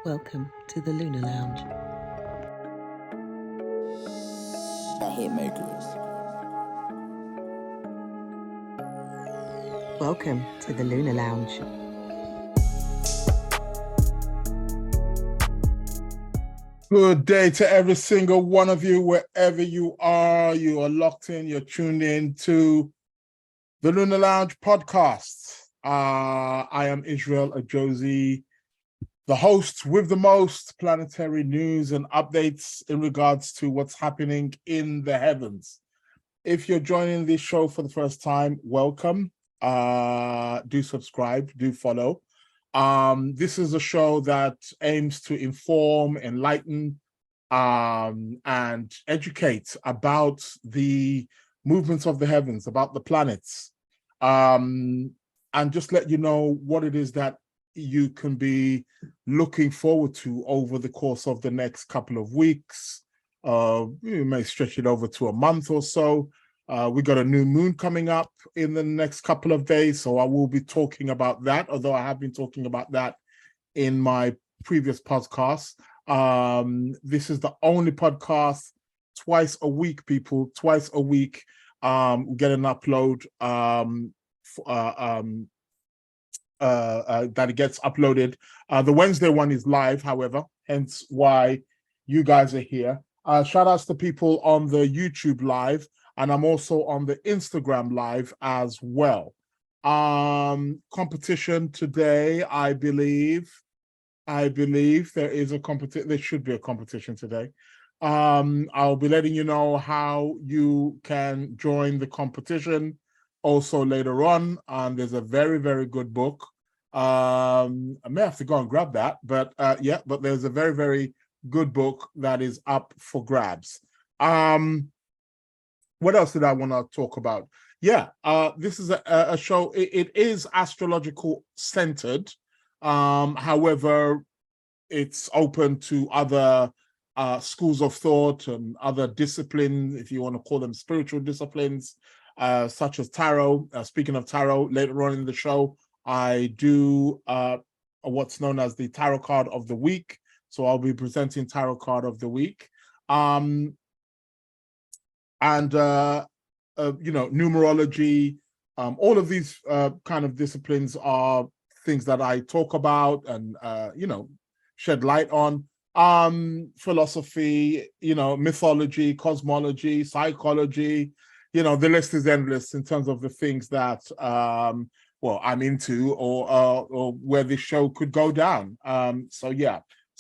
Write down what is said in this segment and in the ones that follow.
Welcome to the Lunar Lounge. The Hitmakers. Welcome to the Lunar Lounge. Good day to every single one of you, wherever you are locked in, you're tuned in to the Lunar Lounge podcast. I am Israel Ajosi, the host with the most planetary news and updates in regards to what's happening in the heavens. If you're joining this show for the first time, welcome. Do subscribe, do follow. This is a show that aims to inform, enlighten, and educate about the movements of the heavens, about the planets, and just let you know what it is that you can be looking forward to over the course of the next couple of weeks. You may stretch it over to a month or so. We got a new moon coming up in the next couple of days, so I will be talking about that, although I have been talking about that in my previous podcast. This is the only podcast twice a week, people, twice a week. We get an upload that it gets uploaded. The Wednesday one is live, however, hence why you guys are here. Shout outs to people on the YouTube live, and I'm also on the Instagram live as well. Competition today, I believe there is a competition. There should be a competition today. I'll be letting you know how you can join the competition also later on. There's a very, very good book. I may have to go and grab that, but but there's a very, very good book that is up for grabs. What else did I want to talk about? This is a show. It is astrological centered. However, it's open to other schools of thought and other disciplines, if you want to call them spiritual disciplines, such as tarot. Speaking of tarot, later on in the show, I do what's known as the tarot card of the week. So I'll be presenting tarot card of the week. Numerology, all of these kind of disciplines are things that I talk about and shed light on. Philosophy, mythology, cosmology, psychology, the list is endless in terms of the things that I'm into or where this show could go down. So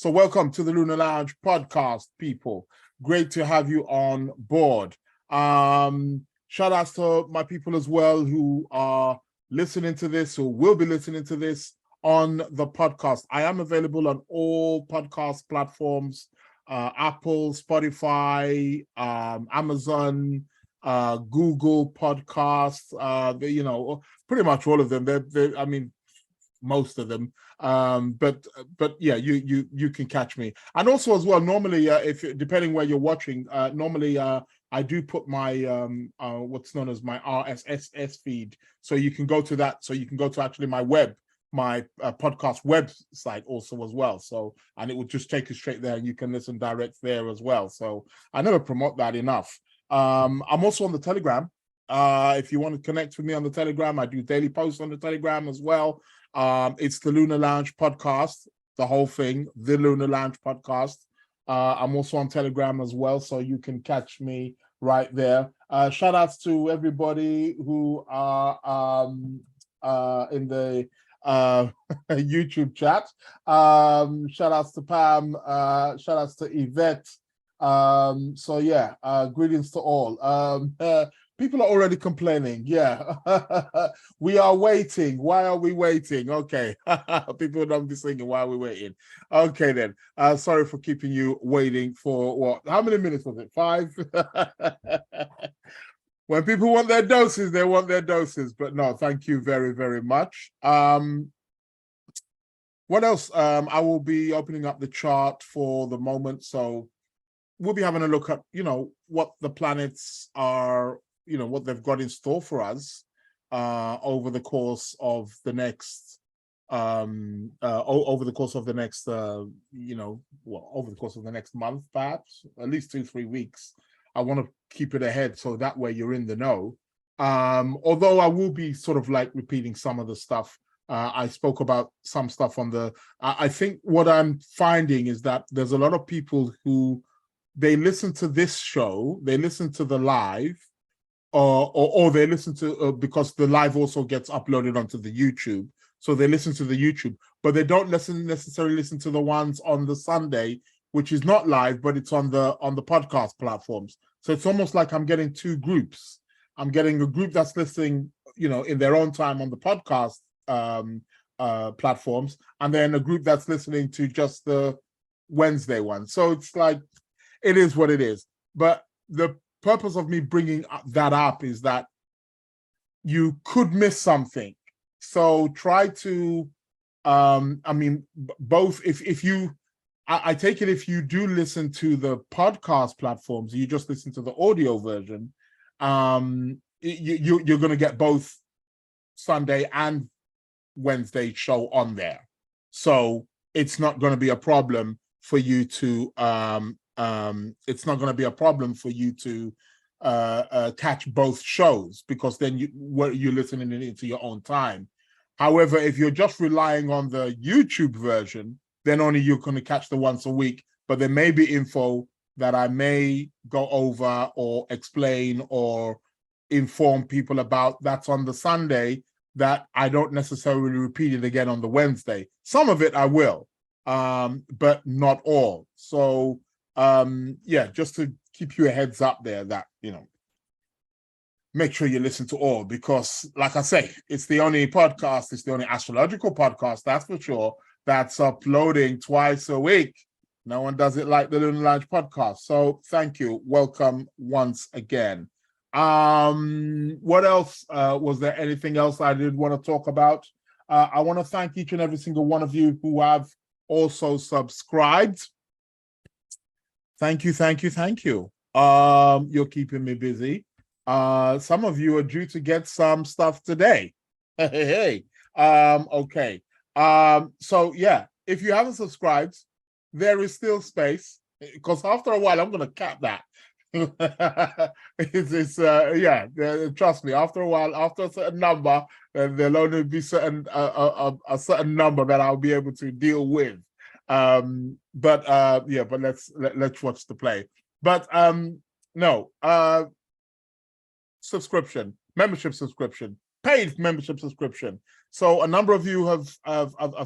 welcome to the Lunar Lounge podcast, people. Great to have you on board. Shout outs to my people as well who are listening to this, who will be listening to this on the podcast. I am available on all podcast platforms, Apple, Spotify, Amazon, Google Podcasts, pretty much all of them. Most of them. But yeah, you can catch me. And also as well, normally, depending where you're watching, normally I do put my what's known as my RSS feed. So you can go to that. So you can go to actually my podcast website also as well. So, and it will just take you straight there and you can listen direct there as well. So I never promote that enough. I'm also on the Telegram. If you want to connect with me on the Telegram, I do daily posts on the Telegram as well. It's the Lunar Lounge podcast, the whole thing, the Lunar Lounge podcast. I'm also on Telegram as well, so you can catch me right there. Shout outs to everybody who are in the YouTube chat. Shout outs to Pam, shout outs to Yvette. Greetings to all. People are already complaining. Yeah, we are waiting. Why are we waiting? Okay, people don't be thinking, why are we waiting? Okay, then. Sorry for keeping you waiting for what? How many minutes was it? 5? When people want their doses, they want their doses. But no, thank you very, very much. What else? I will be opening up the chart for the moment. So we'll be having a look at, what the planets are, what they've got in store for us over the course of the next over the course of the next over the course of the next month, perhaps at least 2-3 weeks. I want to keep it ahead so that way you're in the know. Although I will be sort of like repeating some of the stuff. I spoke about some stuff on the I think what I'm finding is that there's a lot of people who they listen to this show, they listen to the live, or they listen to because the live also gets uploaded onto the YouTube. So they listen to the YouTube, but they don't necessarily listen to the ones on the Sunday, which is not live, but it's on the podcast platforms. So it's almost like I'm getting two groups. I'm getting a group that's listening, in their own time on the podcast platforms, and then a group that's listening to just the Wednesday one. So it's like, it is what it is. But the purpose of me bringing that up is that you could miss something. So try to, both, if you, I take it if you do listen to the podcast platforms, you just listen to the audio version, you're going to get both Sunday and Wednesday show on there. So it's not going to be a problem for you to, catch both shows, because then you're listening into your own time. However, if you're just relying on the YouTube version, then only you're going to catch the once a week. But there may be info that I may go over or explain or inform people about that's on the Sunday that I don't necessarily repeat it again on the Wednesday. Some of it I will, but not all. So, just to keep you a heads up there that, make sure you listen to all, because like I say, it's the only astrological podcast, that's for sure, that's uploading twice a week. No one does it like the Lunar Lounge podcast. So thank you. Welcome once again. What else? Was there anything else I did want to talk about? I want to thank each and every single one of you who have also subscribed. Thank you. You're keeping me busy. Some of you are due to get some stuff today. Okay. So yeah, if you haven't subscribed, there is still space, because after a while I'm going to cap that. Trust me, after a while, after a certain number, there'll only be a certain number that I'll be able to deal with. But let's watch the play. But subscription, membership subscription, paid membership subscription. So a number of you have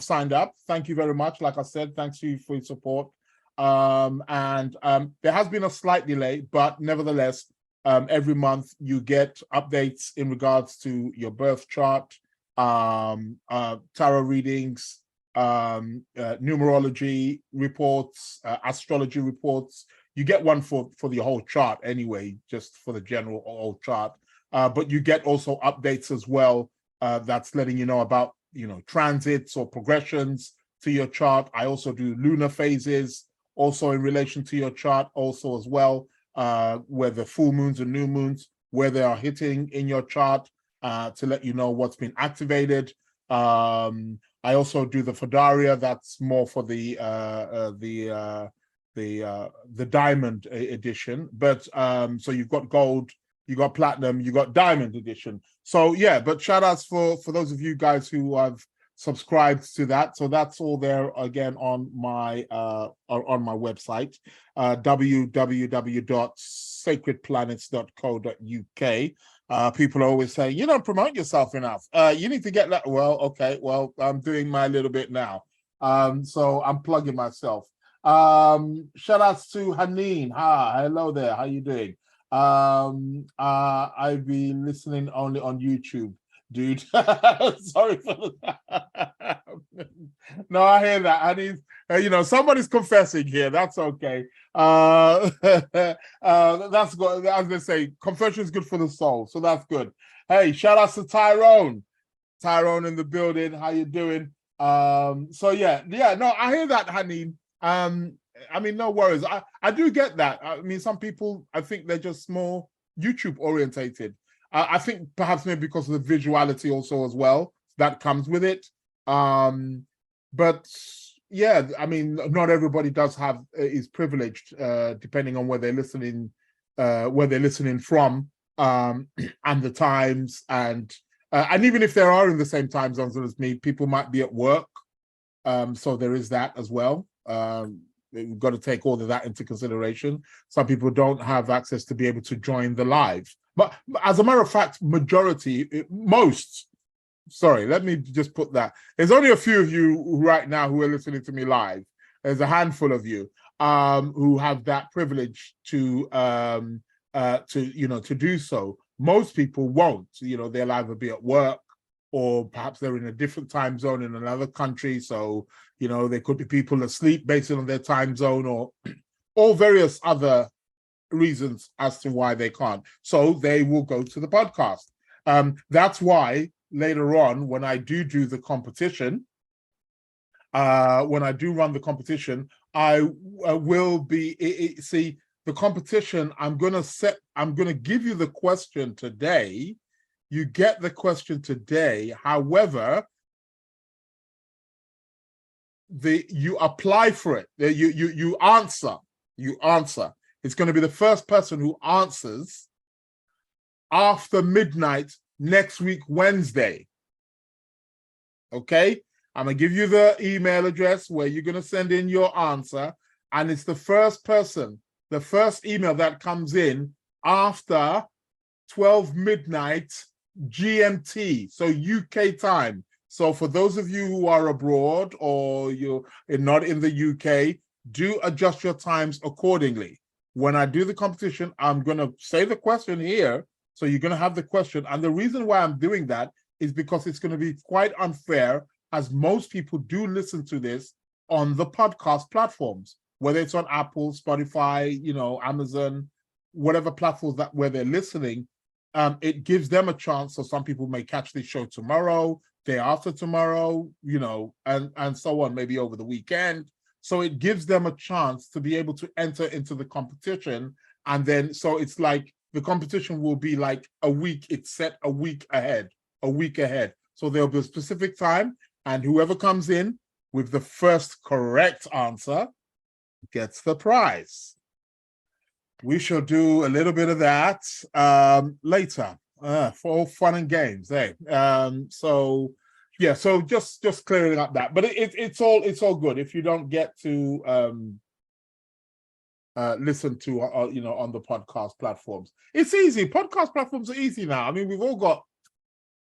signed up. Thank you very much. Like I said, thanks to you for your support. There has been a slight delay, but nevertheless, every month you get updates in regards to your birth chart, tarot readings, numerology reports, astrology reports. You get one for the whole chart anyway, just for the general whole chart. But you get also updates as well, that's letting you know about, transits or progressions to your chart. I also do lunar phases, also in relation to your chart also as well, where the full moons and new moons, where they are hitting in your chart, to let you know what's been activated. I also do the Fedaria, that's more for the diamond edition. But so you've got gold, you got platinum, you got diamond edition. So yeah, but shout outs for those of you guys who have subscribed to that. So that's all there again on my website, www.sacredplanets.co.uk. People are always saying, you don't promote yourself enough. You need to get that. Well, okay, well, I'm doing my little bit now. So I'm plugging myself. Shout outs to Haneen. Hello there. How you doing? I've been listening only on YouTube, dude. Sorry for that. No, I hear that. I mean, somebody's confessing here. That's okay. That's good. As they say, confession is good for the soul, so that's good. Hey, shout outs to Tyrone. Tyrone in the building. How you doing? So yeah. No, I hear that, Haneen. No worries. I do get that. I mean, some people, I think they're just more YouTube orientated. I think perhaps maybe because of the visuality also as well that comes with it. But yeah, I mean, not everybody does have is privileged, depending on where they're listening from, and the times, and even if they are in the same time zones as me, people might be at work. So there is that as well. We've got to take all of that into consideration. Some people don't have access to be able to join the live. But as a matter of fact, let me just put that. There's only a few of you right now who are listening to me live. There's a handful of you who have that privilege to do so. Most people won't. They'll either be at work, or perhaps they're in a different time zone in another country. So, there could be people asleep based on their time zone, or various other reasons as to why they can't. So they will go to the podcast. That's why later on, when I do the competition, when I do run the competition, I will be, see, the competition, I'm going to give you the question today. You get the question today. However, you apply for it. You answer. It's going to be the first person who answers after midnight next week, Wednesday. Okay? I'm going to give you the email address where you're going to send in your answer. And it's the first email that comes in after 12 midnight GMT, so UK time. So for those of you who are abroad or you're not in the UK, do adjust your times accordingly. When I do the competition, I'm going to say the question here. So you're going to have the question. And the reason why I'm doing that is because it's going to be quite unfair, as most people do listen to this on the podcast platforms, whether it's on Apple, Spotify, Amazon, whatever platforms where they're listening. It gives them a chance. So some people may catch this show tomorrow, day after tomorrow, and so on, maybe over the weekend. So it gives them a chance to be able to enter into the competition. And then, so it's like the competition will be like a week. It's set a week ahead. So there'll be a specific time, and whoever comes in with the first correct answer gets the prize. We shall do a little bit of that later for all fun and games. So yeah, so just clearing up that, but it's all good. If you don't get to listen to on the podcast platforms, it's easy. Podcast platforms are easy now. I mean, we've all got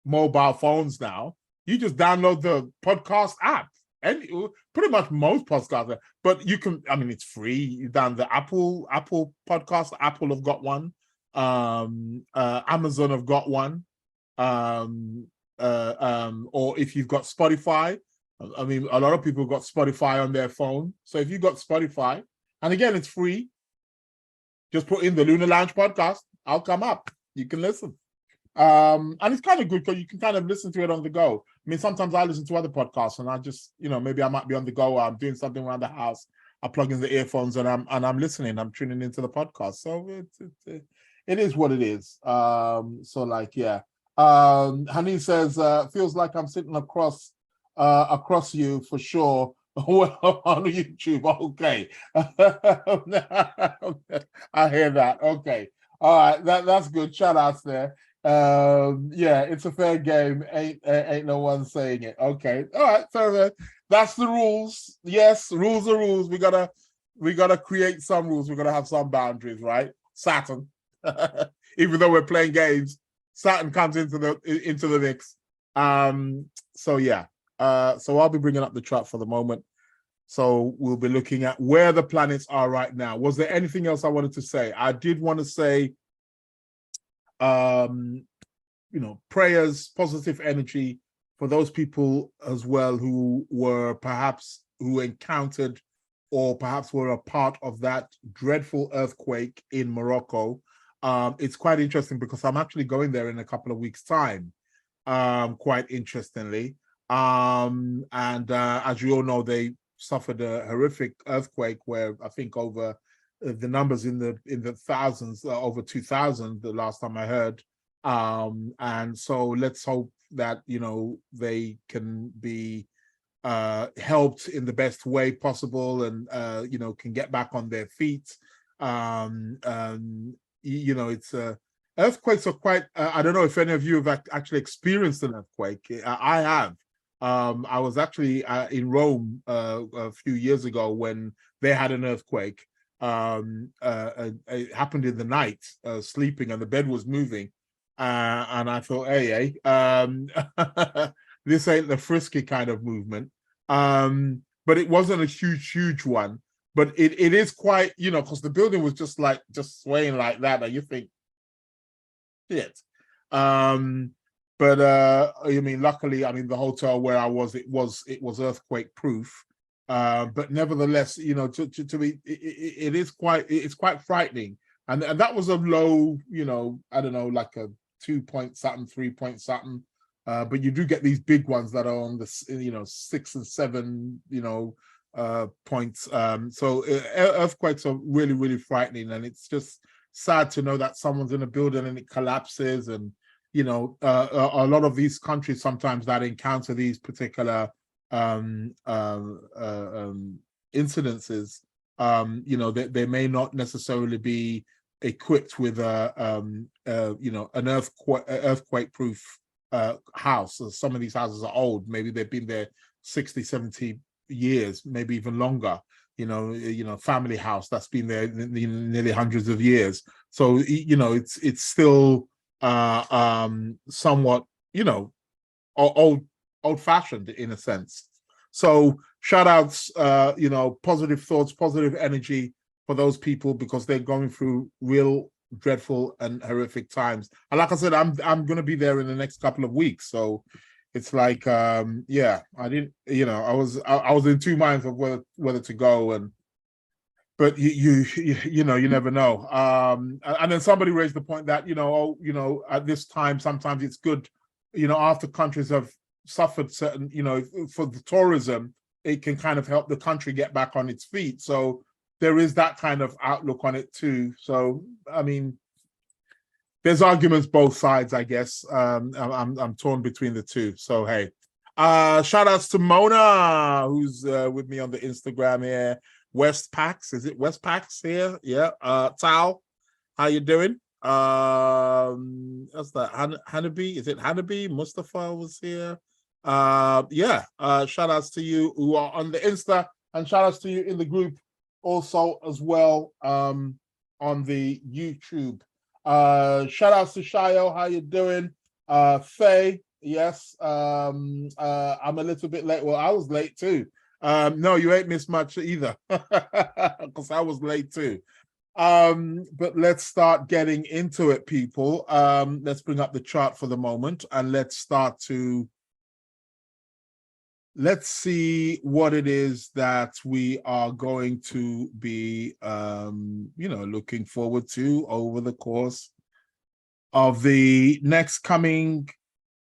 mobile phones now. You just download the podcast app. And pretty much most podcasts, but you can, I mean, it's free. You down the Apple podcast. Apple have got one. Amazon have got one. Or if you've got Spotify, I mean, a lot of people got Spotify on their phone. So if you've got Spotify, and again, it's free, just put in the Lunar Lounge podcast. I'll come up. You can listen. And it's kind of good because you can kind of listen to it on the go. I mean, sometimes I listen to other podcasts and I just, maybe I might be on the go, or I'm doing something around the house. I plug in the earphones and I'm listening. I'm tuning into the podcast. So it is what it is. So like, yeah. Hani says, feels like I'm sitting across you for sure. Well, on YouTube. Okay. I hear that. Okay. All right. That's good. Shout outs there. Yeah, it's a fair game. Ain't no one saying it. Okay. All right. So that's the rules. Yes, rules are rules. We gotta create some rules. We're gonna have some boundaries, right? Saturn. Even though we're playing games, Saturn comes into the mix. So yeah. So I'll be bringing up the chart for the moment. So we'll be looking at where the planets are right now. Was there anything else I wanted to say? I did want to say, prayers, positive energy for those people as well who encountered or perhaps were a part of that dreadful earthquake in Morocco. It's quite interesting because I'm actually going there in a couple of weeks' time, quite interestingly. And as you all know, they suffered a horrific earthquake where I think over the numbers in the thousands, over 2,000 the last time I heard. And so let's hope that they can be helped in the best way possible, and can get back on their feet. It's earthquakes are quite. I don't know if any of you have actually experienced an earthquake. I have. I was actually in Rome a few years ago when they had an earthquake. It happened in the night, sleeping, and the bed was moving. And I thought, hey, this ain't the frisky kind of movement. But it wasn't a huge one. But it is quite, because the building was just swaying like that, and you think, shit. But luckily, the hotel where I was, it was earthquake proof. But nevertheless, to me, it's quite frightening. And that was a low, I don't know, like a 2 point something, 3 point something. But you do get these big ones that are on the 6 and 7 points. So earthquakes are really frightening, and it's just sad to know that someone's in a building and it collapses. And a lot of these countries sometimes that encounter these particular incidences, they may not necessarily be equipped with an earthquake proof house. So some of these houses are old. Maybe they've been there 60, 70 years, maybe even longer. Family house that's been there nearly hundreds of years. So it's still somewhat old-fashioned in a sense. So shout outs, positive thoughts, positive energy for those people, because they're going through real dreadful and horrific times. And like I said, I'm going to be there in the next couple of weeks. So it's like, I didn't, I was in two minds of whether to go, but you never know. And then somebody raised the point that, at this time, sometimes it's good, after countries have suffered certain, for the tourism, it can kind of help the country get back on its feet. So there is that kind of outlook on it too. So, there's arguments both sides, I guess. I'm torn between the two. So, hey, shout outs to Mona, who's with me on the Instagram here. West Pax, is it West Pax here? Yeah. Tal, how you doing? That's that Hanabi. Is it Hanabi? Mustafa was here. Shout outs to you who are on the Insta, and shout outs to you in the group also as well, on the YouTube. Shout outs to Shayo, how you doing? Faye, yes. I'm a little bit late. Well, I was late too. No, you ain't missed much either, because I was late too. But let's start getting into it, people. Let's bring up the chart for the moment, and let's see what it is that we are going to be, looking forward to over the course of the next coming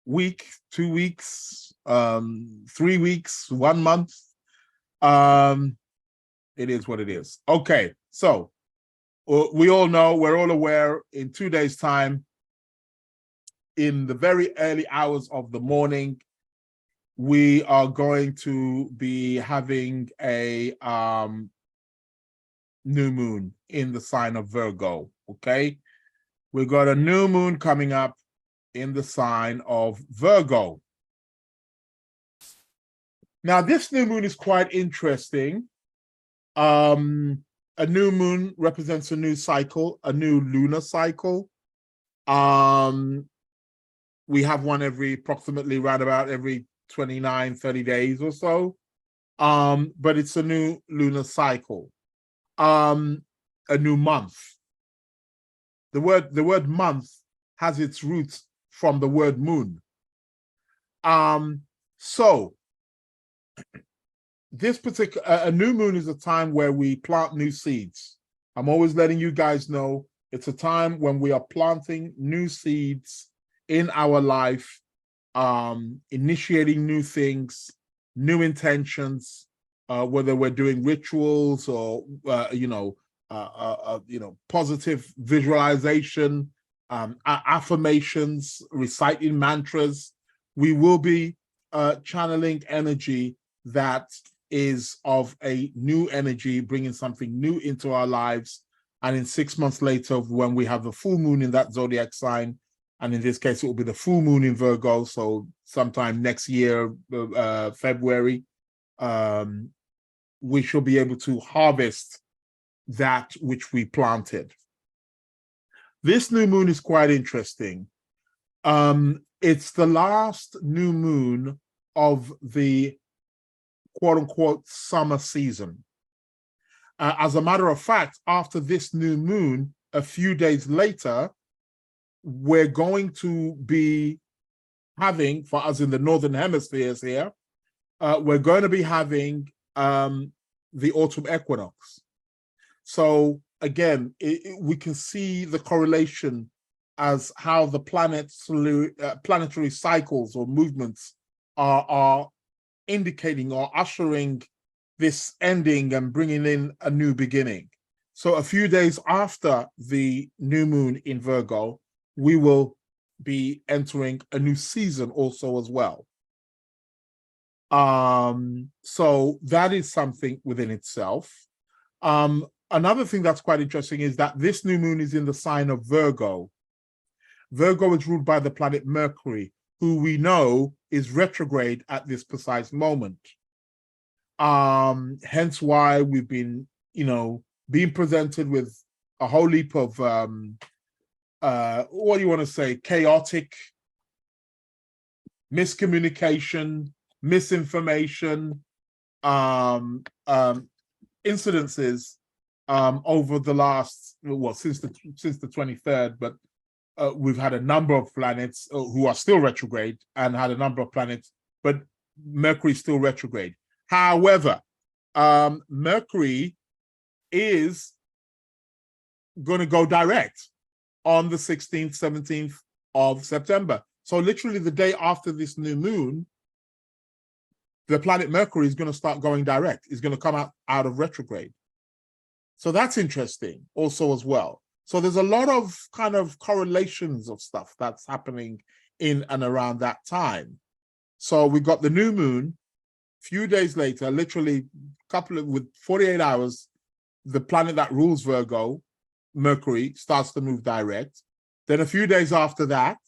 week, 2 weeks, 3 weeks, 1 month. It is what it is. Okay, so we all know, we're all aware, in 2 days' time, in the very early hours of the morning, we are going to be having a new moon in the sign of Virgo, okay? We've got a new moon coming up in the sign of Virgo. Now, this new moon is quite interesting. A new moon represents a new cycle, a new lunar cycle. We have one approximately around about every 29, 30 days or so. But it's a new lunar cycle. A new month. The word month has its roots from the word moon. So this particular a new moon is a time where we plant new seeds. I'm always letting you guys know it's a time when we are planting new seeds in our life, initiating new things, new intentions, whether we're doing rituals or positive visualization, affirmations, reciting mantras. We will be channeling energy that is of a new energy, bringing something new into our lives. And in 6 months later, when we have the full moon in that zodiac sign, and in this case, it will be the full moon in Virgo, so sometime next year, February, we shall be able to harvest that which we planted. This new moon is quite interesting. It's the last new moon of the quote-unquote summer season. As a matter of fact, after this new moon, a few days later, we're going to be having, for us in the Northern Hemispheres here, we're going to be having the autumn equinox. So again, we can see the correlation as how the planetary cycles or movements are indicating or ushering this ending and bringing in a new beginning. So a few days after the new moon in Virgo, we will be entering a new season also as well. So that is something within itself. Another thing that's quite interesting is that this new moon is in the sign of Virgo. Virgo is ruled by the planet Mercury, who we know is retrograde at this precise moment. Hence why we've been, being presented with a whole heap of, what do you want to say, chaotic, miscommunication, misinformation, incidences over the last, since the 23rd, but we've had a number of planets who are still retrograde and had a number of planets, but Mercury is still retrograde. However, Mercury is going to go direct on the 16th, 17th of September. So literally the day after this new moon, the planet Mercury is going to start going direct. It's going to come out of retrograde. So that's interesting also as well. So there's a lot of kind of correlations of stuff that's happening in and around that time. So we got the new moon, few days later, literally with 48 hours, the planet that rules Virgo, Mercury, starts to move direct. Then a few days after that,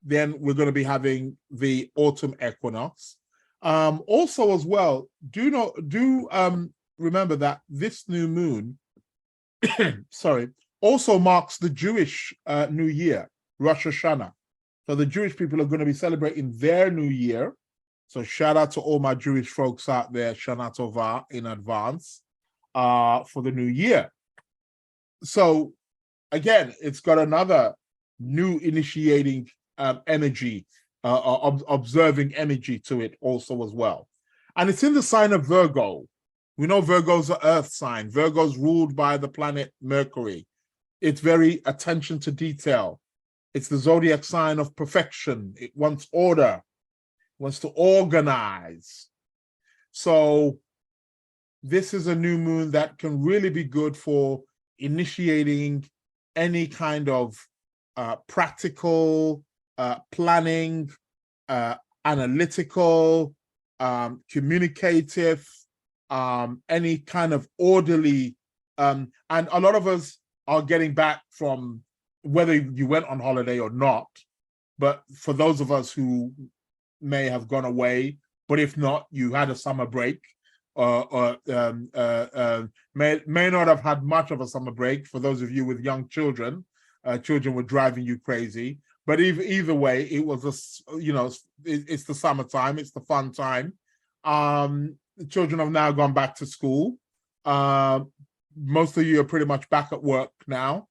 then we're going to be having the autumn equinox. Also as well, remember that this new moon, sorry, also marks the Jewish New Year, Rosh Hashanah. So the Jewish people are going to be celebrating their New Year. So shout out to all my Jewish folks out there, Shana Tova in advance for the new year. So again, it's got another new initiating energy, observing energy to it also as well. And it's in the sign of Virgo. We know Virgo's an earth sign. Virgo's ruled by the planet Mercury. It's very attention to detail. It's the zodiac sign of perfection. It wants order, wants to organize. So this is a new moon that can really be good for initiating any kind of practical, planning, analytical, communicative, any kind of orderly, and a lot of us are getting back from, whether you went on holiday or not, but for those of us who may have gone away, but if not, you had a summer break, or may not have had much of a summer break. For those of you with young children, children were driving you crazy. But either way, it was it's the summertime, it's the fun time. The children have now gone back to school. Most of you are pretty much back at work now.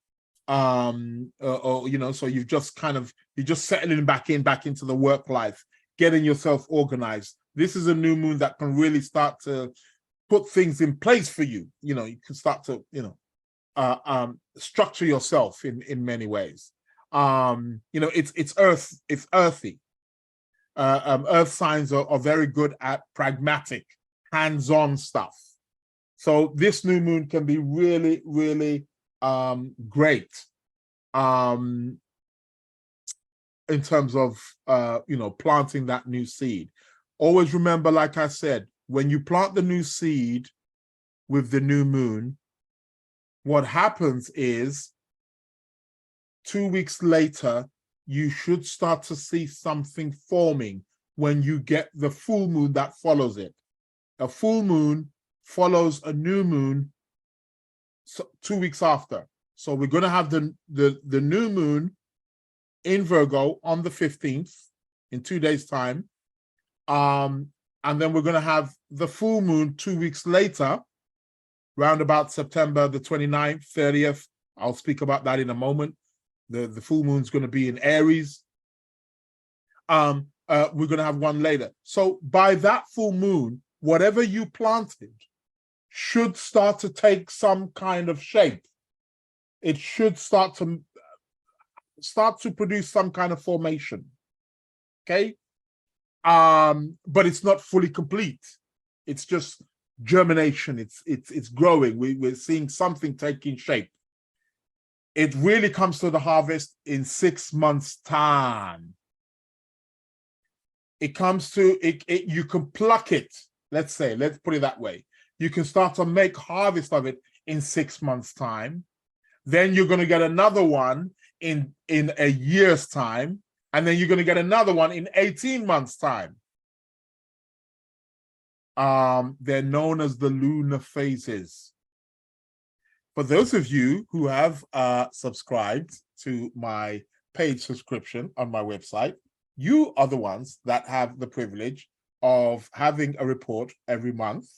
So you're just settling back into the work life, getting yourself organized. This is a new moon that can really start to put things in place for you. You can start to, structure yourself in many ways. It's earthy. Earth signs are very good at pragmatic, hands-on stuff. So this new moon can be really, really great in terms of planting that new seed. Always remember, like I said, when you plant the new seed with the new moon, what happens is 2 weeks later, you should start to see something forming when you get the full moon that follows it. A full moon follows a new moon 2 weeks after. So we're going to have the new moon in Virgo on the 15th in 2 days' time. And then we're going to have the full moon 2 weeks later, round about September the 29th, 30th. I'll speak about that in a moment. The full moon's going to be in Aries. We're going to have one later. So by that full moon, whatever you planted should start to take some kind of shape. It should start to produce some kind of formation. Okay? But it's not fully complete. It's just germination. It's growing. We're seeing something taking shape. It really comes to the harvest in 6 months' time. It comes to it. You can pluck it. Let's put it that way. You can start to make harvest of it in 6 months' time. Then you're going to get another one in a year's time, and then you're going to get another one in 18 months' time. They're known as the lunar phases. For those of you who have subscribed to my paid subscription on my website, you are the ones that have the privilege of having a report every month.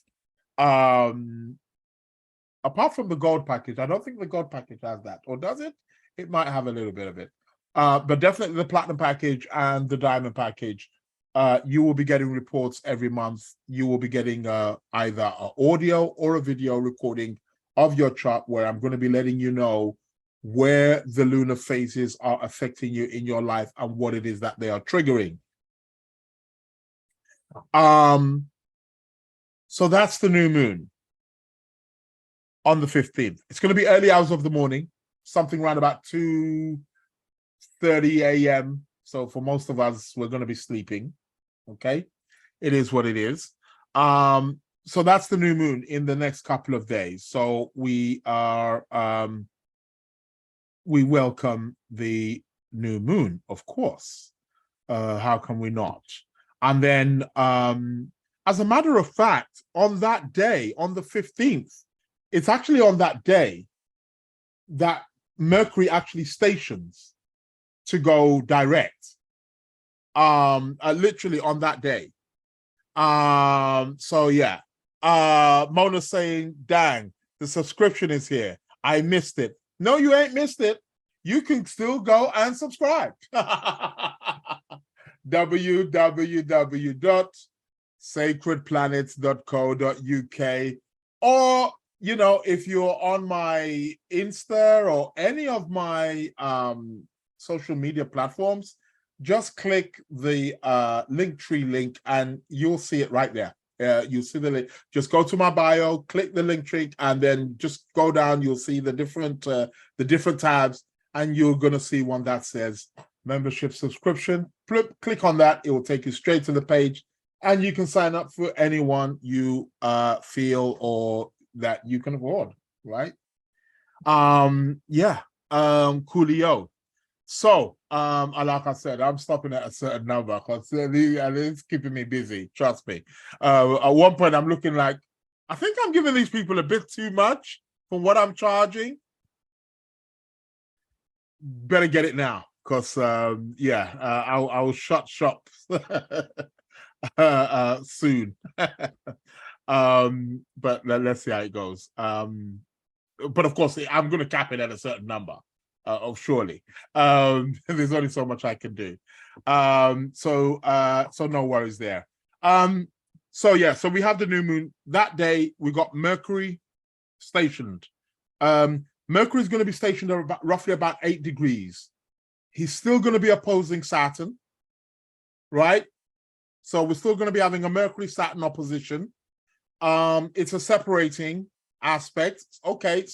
Apart from the gold package, I don't think the gold package has that, or does it? It might have a little bit of it. But definitely the platinum package and the diamond package, you will be getting reports every month. You will be getting either an audio or a video recording of your chart, where I'm going to be letting you know where the lunar phases are affecting you in your life and what it is that they are triggering. So that's the new moon on the 15th. It's going to be early hours of the morning, something around about 2:30 a.m. So for most of us, we're going to be sleeping. Okay, it is what it is. So that's the new moon in the next couple of days. So we are we welcome the new moon, of course. How can we not? And then, as a matter of fact, on that day, on the 15th, it's actually on that day that Mercury actually stations to go direct. Literally on that day. So yeah. Mona's saying, dang, the subscription is here. I missed it. No, you ain't missed it. You can still go and subscribe. www.sacredplanets.co.uk, or if you're on my Insta or any of my social media platforms, just click the Linktree link and you'll see it right there. You'll see the link. Just go to my bio, click the Linktree, and then just go down. You'll see the different tabs, and you're gonna see one that says membership subscription. Click on that. It will take you straight to the page, and you can sign up for anyone you feel or that you can afford. Right? Coolio. So, like I said, I'm stopping at a certain number because it's keeping me busy. Trust me. At one point, I'm looking like, I think I'm giving these people a bit too much for what I'm charging. Better get it now, because I'll shut shop soon. But let's see how it goes. But of course, I'm going to cap it at a certain number. Surely. There's only so much I can do. So no worries there. So we have the new moon. That day, we got Mercury stationed. Mercury is going to be stationed at roughly about 8 degrees. He's still going to be opposing Saturn, right? So we're still going to be having a Mercury-Saturn opposition. It's a separating aspect. Okay,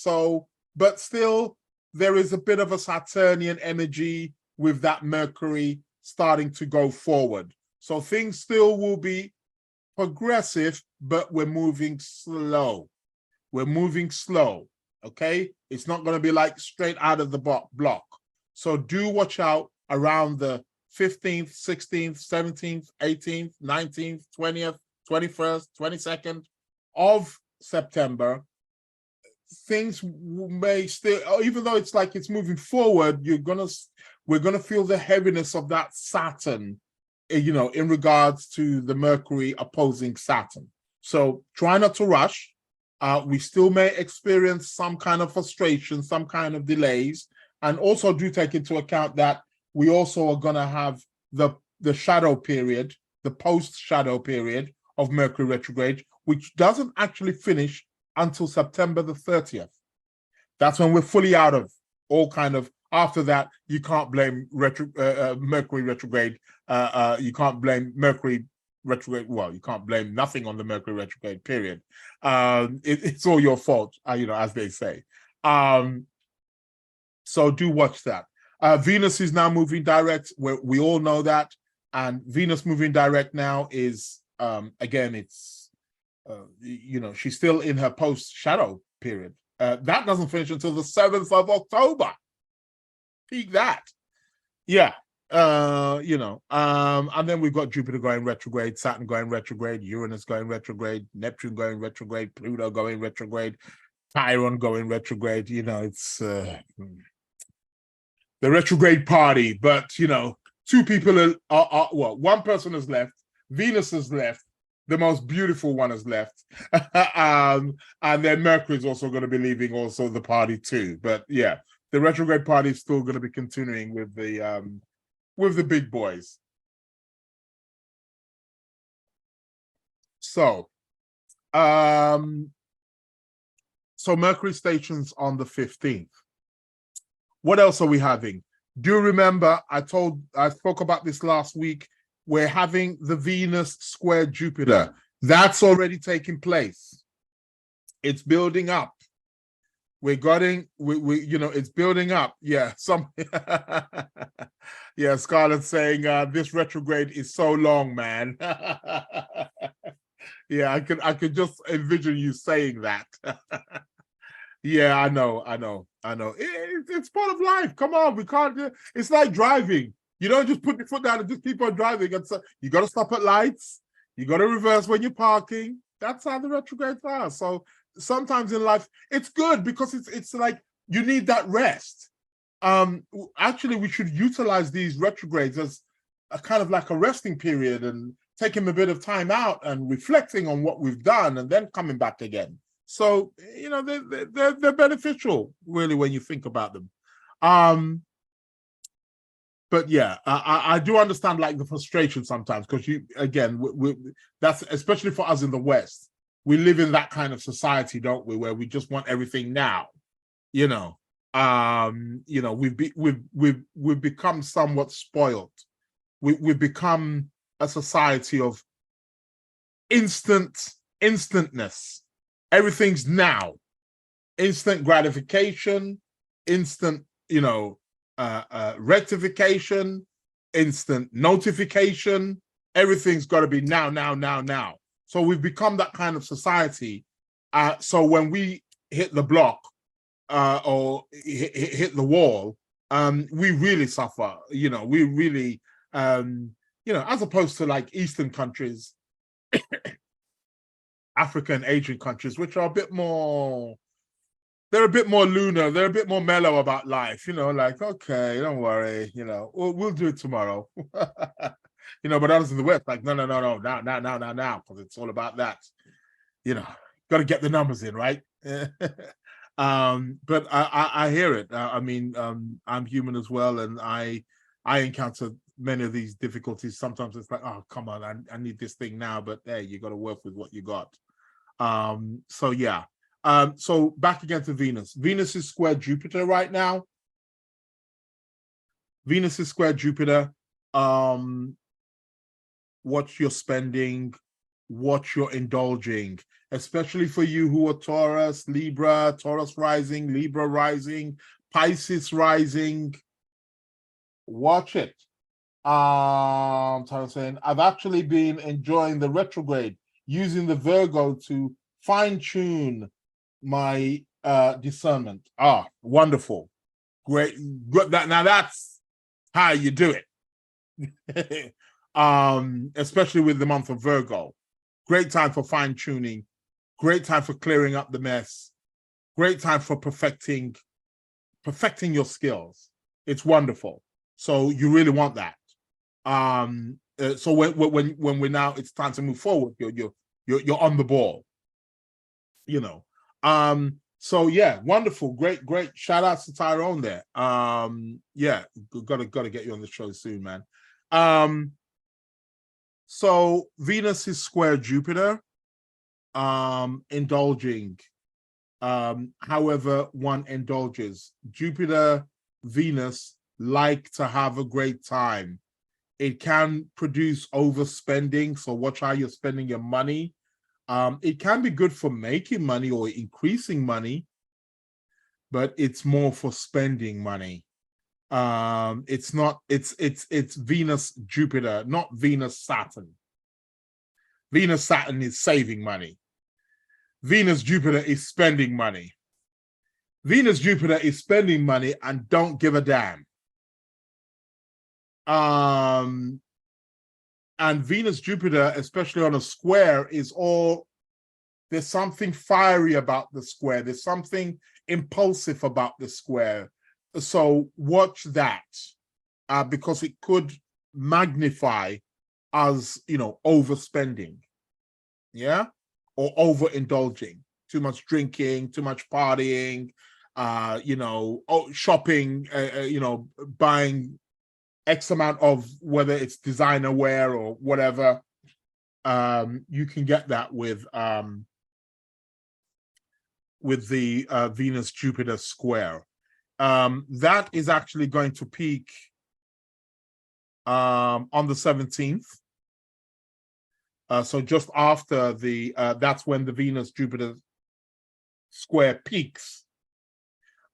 but still, there is a bit of a Saturnian energy with that Mercury starting to go forward. So things still will be progressive, but we're moving slow. We're moving slow, okay? It's not going to be like straight out of the block. So do watch out around the 15th, 16th, 17th, 18th, 19th, 20th, 21st, 22nd of September. Things may still, even though it's like it's moving forward, we're gonna feel the heaviness of that Saturn, in regards to the Mercury opposing Saturn. So try not to rush. We still may experience some kind of frustration, some kind of delays, and also do take into account that we also are gonna have the shadow period, the post-shadow period of Mercury retrograde, which doesn't actually finish until September the 30th. That's when we're fully out of all kind of, after that, you can't blame Mercury retrograde. You can't blame Mercury retrograde. Well, you can't blame nothing on the Mercury retrograde period. It's all your fault, as they say. So do watch that. Venus is now moving direct. We all know that. And Venus moving direct now is, again, it's, she's still in her post-shadow period. That doesn't finish until the 7th of October. Peak that. Yeah. And then we've got Jupiter going retrograde, Saturn going retrograde, Uranus going retrograde, Neptune going retrograde, Pluto going retrograde, Chiron going retrograde. It's the retrograde party. But, two people are well, one person has left, Venus has left, the most beautiful one has left. And then Mercury is also going to be leaving also the party too. But yeah, the retrograde party is still going to be continuing with the big boys. So Mercury stations on the 15th. What else are we having? Do you remember I spoke about this last week? We're having the Venus square Jupiter. That's already taking place. It's building up. It's building up. Yeah, yeah, Scarlett's saying this retrograde is so long, man. Yeah, I could just envision you saying that. Yeah, I know. It's part of life. Come on, we can't do. It's like driving. You don't just put your foot down and just keep on driving. And so you got to stop at lights. You got to reverse when you're parking. That's how the retrogrades are. So sometimes in life, it's good because it's like you need that rest. Actually, we should utilize these retrogrades as a kind of like a resting period and taking a bit of time out and reflecting on what we've done and then coming back again. So, they're beneficial, really, when you think about them. But yeah, I do understand like the frustration sometimes because that's especially for us in the West. We live in that kind of society, don't we, where we just want everything now. We've become somewhat spoiled. We've become a society of instantness. Everything's now, instant gratification, instant, rectification, instant notification. Everything's got to be now. So we've become that kind of society. So when we hit the block or hit the wall, we really suffer. We really, as opposed to like Eastern countries, African and Asian countries, which are a bit more. They're a bit more lunar. They're a bit more mellow about life, like, okay, don't worry, we'll do it tomorrow. But others in the West, like, no, now, because it's all about that. Got to get the numbers in, right? But I hear it. I'm human as well, and I encounter many of these difficulties. Sometimes it's like, oh, come on, I need this thing now, but hey, you got to work with what you got. So yeah. So back again to Venus. Venus is square Jupiter right now. Venus is square Jupiter. What you're spending, what you're indulging, especially for you who are Taurus, Libra, Taurus rising, Libra rising, Pisces rising. Watch it. Taurus saying, I've actually been enjoying the retrograde. using the Virgo to fine-tune my discernment. Ah, wonderful. Great. Good. Now that's how you do it. Especially with the month of Virgo. Great time for fine-tuning, great time for clearing up the mess, great time for perfecting your skills. It's wonderful. So you really want that. So when we're now, it's time to move forward. You're on the ball. You know. So yeah, wonderful, great. Shout outs to Tyrone there. Yeah, gotta get you on the show soon, man. So Venus is square Jupiter, indulging. However one indulges. Jupiter, Venus like to have a great time. It can produce overspending, so watch how you're spending your money. It can be good for making money or increasing money, but it's more for spending money. It's Venus Jupiter, not Venus Saturn. Venus Saturn is saving money. Venus Jupiter is spending money. Venus Jupiter is spending money and don't give a damn. And Venus Jupiter, especially on a square, there's something fiery about the square. There's something impulsive about the square. So watch that, because it could magnify as, overspending, yeah, or overindulging, too much drinking, too much partying, shopping, buying X amount of, whether it's designer wear or whatever. You can get that with the Venus Jupiter square. That is actually going to peak on the 17th. So just after that's when the Venus Jupiter square peaks.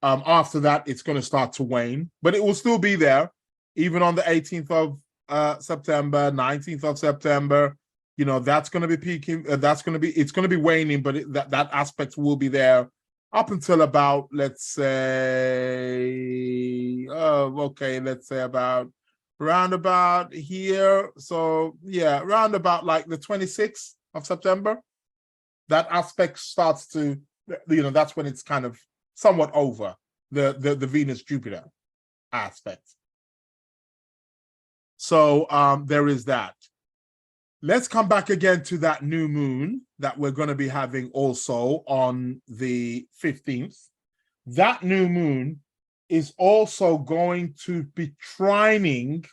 After that, it's going to start to wane, but it will still be there, even on the 18th of September, 19th of September. That's going to be peaking. It's going to be waning, but that aspect will be there up until about, let's say, about roundabout here. So yeah, roundabout like the 26th of September, that aspect starts to, that's when it's kind of somewhat over, the Venus Jupiter aspect. So there is that. Let's come back again to that new moon that we're going to be having also on the 15th. That new moon is also going to be trining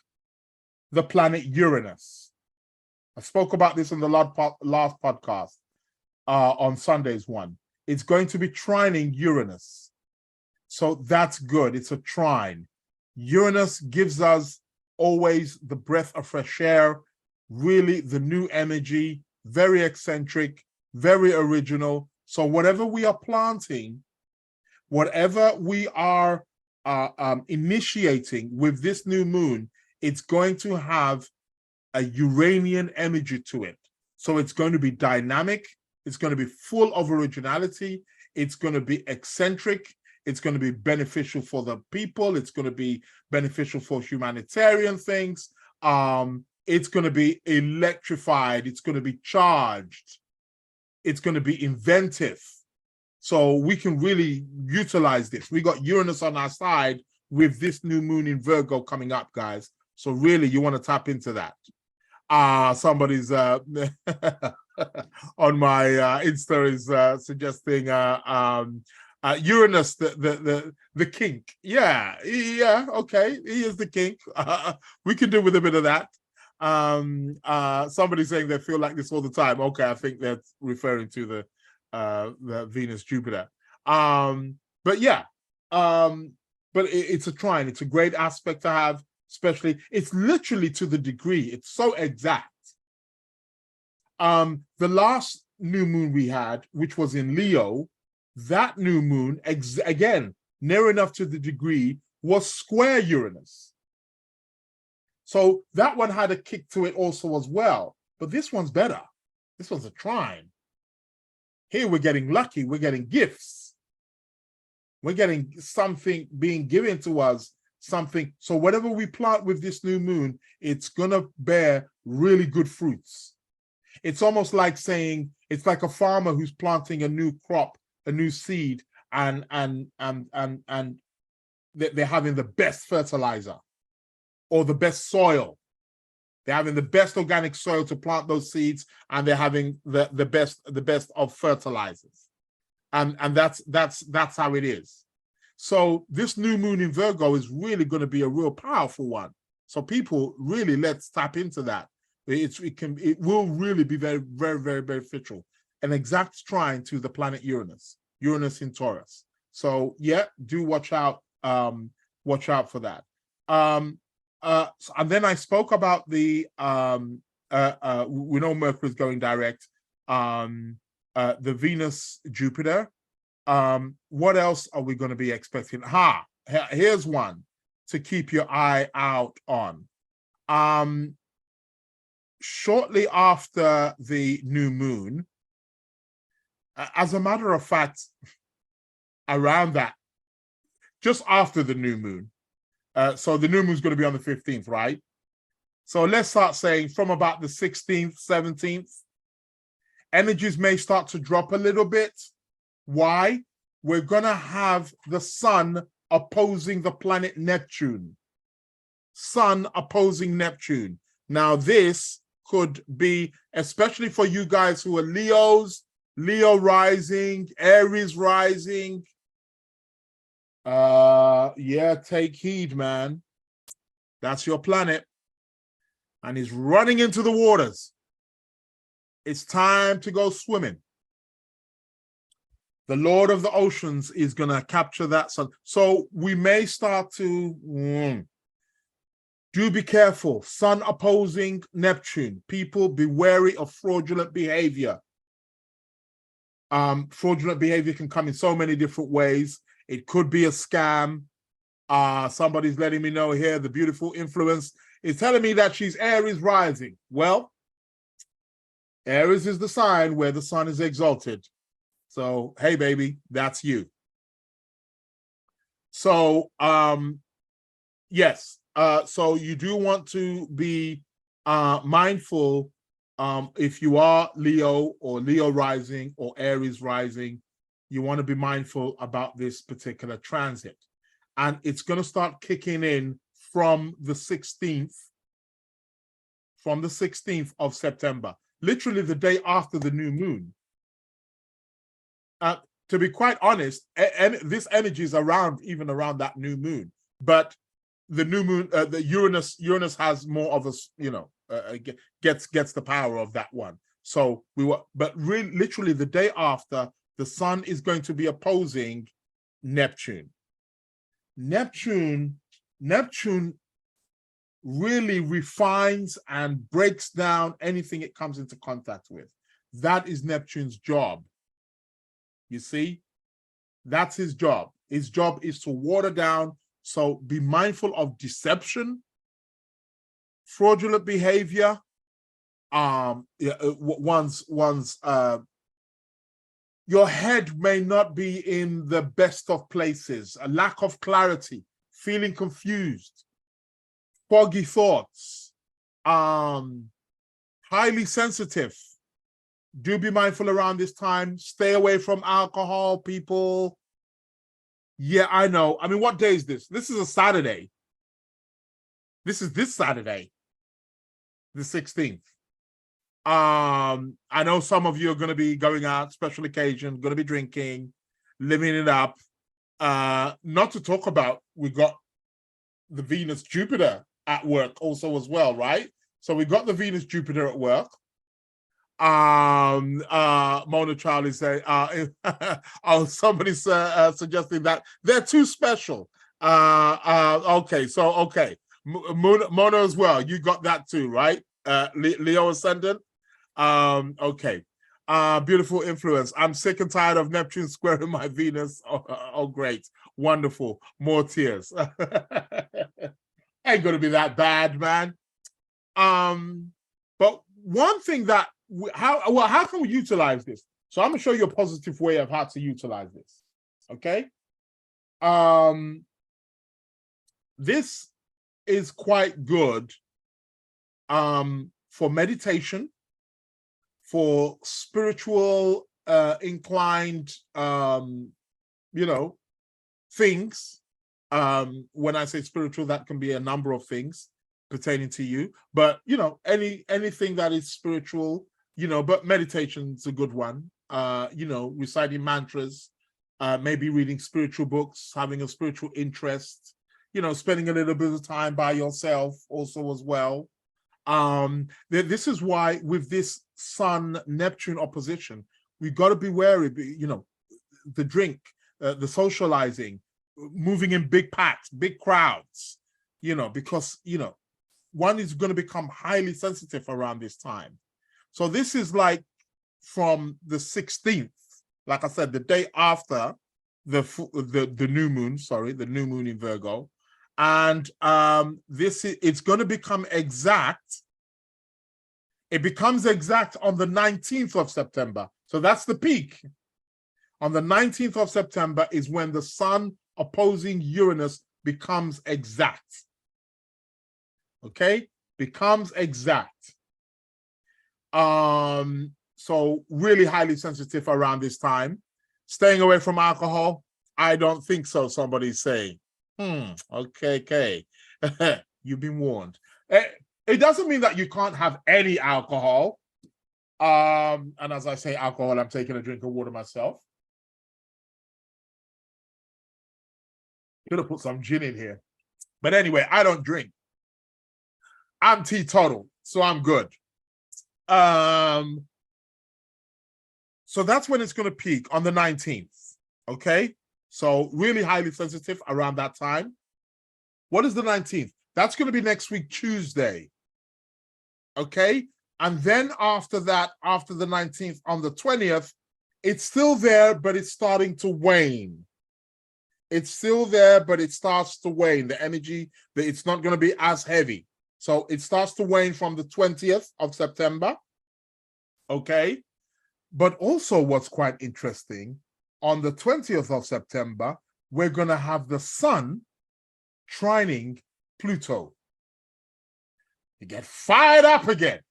the planet Uranus. I spoke about this in the last podcast, on Sunday's one. It's going to be trining Uranus. So that's good. It's a trine. Uranus gives us always the breath of fresh air, really the new energy, very eccentric, very original. So whatever we are planting, whatever we are initiating with this new moon, it's going to have a Uranian energy to it. So it's going to be dynamic. It's going to be full of originality. It's going to be eccentric. It's going to be beneficial for the people. It's going to be beneficial for humanitarian things. It's going to be electrified. It's going to be charged. It's going to be inventive. So we can really utilize this. We got Uranus on our side with this new moon in Virgo coming up, guys. So really, you want to tap into that. Somebody's on my Insta is suggesting Uranus, the kink. Yeah, okay, he is the kink. We can do with a bit of that. Somebody saying they feel like this all the time. Okay, I think that's referring to the Venus Jupiter. But yeah, but it's a trine. It's a great aspect to have, especially it's literally to the degree. It's so exact. The last new moon we had, which was in Leo, that new moon, again, near enough to the degree, was square Uranus. So that one had a kick to it also as well. But this one's better. This one's a trine. Here we're getting lucky. We're getting gifts. We're getting something being given to us, something. So whatever we plant with this new moon, it's going to bear really good fruits. It's almost like saying, it's like a farmer who's planting a new crop, a new seed, and they're having the best fertilizer or the best soil. They're having the best organic soil to plant those seeds, and they're having the best of fertilizers. And that's how it is. So this new moon in Virgo is really going to be a real powerful one. So people, really, let's tap into that. It will really be very, very, very beneficial. An exact trine to the planet Uranus in Taurus. So yeah, do watch out for that. And then I spoke about the we know Mercury is going direct, the Venus Jupiter. What else are we going to be expecting? Here's one to keep your eye out on. Shortly after the new moon, as a matter of fact, around that, just after the new moon, so the new moon is going to be on the 15th, right? So let's start saying from about the 16th, 17th, energies may start to drop a little bit. Why? We're going to have the sun opposing the planet Neptune. Sun opposing Neptune. Now, this could be, especially for you guys who are Leos, Leo rising, Aries rising. Yeah, take heed, man. That's your planet. And he's running into the waters. It's time to go swimming. The Lord of the Oceans is going to capture that sun. So we may start to... Do be careful. Sun opposing Neptune. People, be wary of fraudulent behavior. Fraudulent behavior can come in so many different ways. It could be a scam. Somebody's letting me know here, the beautiful influence is telling me that she's Aries rising. Well, Aries is the sign where the sun is exalted. So, hey, baby, that's you. So, yes. So you do want to be mindful if you are Leo or Leo rising or Aries rising, you want to be mindful about this particular transit. And it's going to start kicking in from the 16th of September, literally the day after the new moon. To be quite honest, this energy is even around that new moon, but the new moon, the Uranus has more of a, gets the power of that one. So but really, literally the day after, the sun is going to be opposing Neptune. Neptune really refines and breaks down anything it comes into contact with. That is Neptune's job. You see, that's his job. His job is to water down. So be mindful of deception, fraudulent behavior, your head may not be in the best of places, a lack of clarity, feeling confused, foggy thoughts, highly sensitive. Do be mindful around this time. Stay away from alcohol, people. Yeah, I know. I mean, what day is this? This is a Saturday. This is this Saturday, the 16th. I know some of you are going to be going out, special occasion, going to be drinking, living it up. Not to talk about, we got the Venus Jupiter at work also as well, right? So we got the Venus Jupiter at work. Mona Charlie say, somebody's suggesting that they're too special. Okay, so okay, Mona as well. You got that too, right? Leo ascendant. Okay. Beautiful influence. I'm sick and tired of Neptune squaring my Venus. Oh, great, wonderful. More tears. Ain't gonna be that bad, man. But one thing that how can we utilize this? So I'm going to show you a positive way of how to utilize this. Okay. This is quite good for meditation, for spiritual inclined things. When I say spiritual, that can be a number of things pertaining to you, but anything that is spiritual, but meditation's a good one. Reciting mantras, maybe reading spiritual books, having a spiritual interest, spending a little bit of time by yourself also as well. This is why with this Sun Neptune opposition, we've got to be wary, the drink, the socializing, moving in big packs, big crowds, because one is going to become highly sensitive around this time. So this is like from the 16th, like I said, the day after the new moon, the new moon in Virgo. And it's going to become exact. It becomes exact on the 19th of September. So that's the peak. On the 19th of September is when the Sun opposing Uranus becomes exact. Okay? Becomes exact. So really highly sensitive around this time. Staying away from alcohol? I don't think so, somebody's saying. Okay. You've been warned. It doesn't mean that you can't have any alcohol. And as I say alcohol, I'm taking a drink of water myself. Could have put some gin in here. But anyway, I don't drink. I'm teetotal, so I'm good. So that's when it's going to peak, on the 19th. Okay? So really highly sensitive around that time. What is the 19th? That's going to be next week, Tuesday. Okay? And then after that, after the 19th, on the 20th, it's still there, but it's starting to wane. It's still there, but it starts to wane. The energy, it's not going to be as heavy. So it starts to wane from the 20th of September. Okay? But also what's quite interesting, on the 20th of September, we're going to have the Sun trining Pluto. You get fired up again.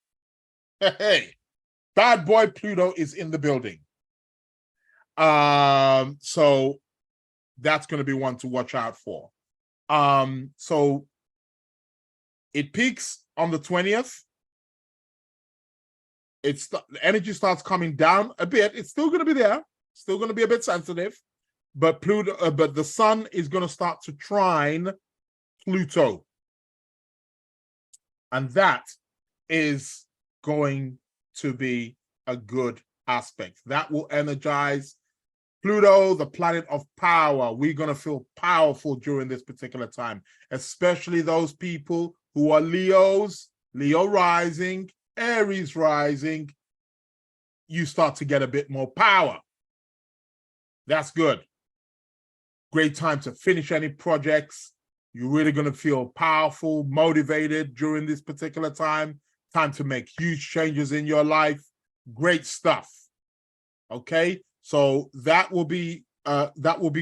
Hey, bad boy Pluto is in the building. So that's going to be one to watch out for. So it peaks on the 20th. The energy starts coming down a bit. It's still going to be there. Still going to be a bit sensitive. But Pluto, but the Sun is going to start to trine Pluto. And that is going to be a good aspect. That will energize Pluto, the planet of power. We're going to feel powerful during this particular time, especially those people who are Leos, Leo rising, Aries rising. You start to get a bit more power. That's good. Great time to finish any projects. You're really going to feel powerful, motivated during this particular time. Time to make huge changes in your life. Great stuff. Okay, so that will be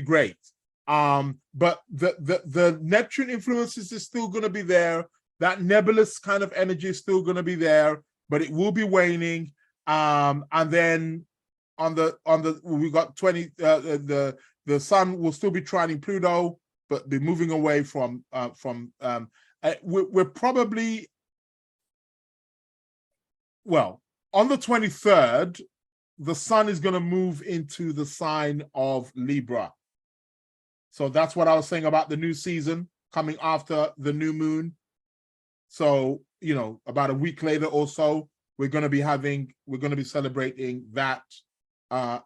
great. But the Neptune influences is still going to be there. That nebulous kind of energy is still going to be there, but it will be waning. And then we got 20. The Sun will still be trining Pluto, but be moving away from. We're probably, well, on the 23rd, the Sun is going to move into the sign of Libra. So that's what I was saying about the new season coming after the new moon. So, about a week later or so, we're going to be celebrating that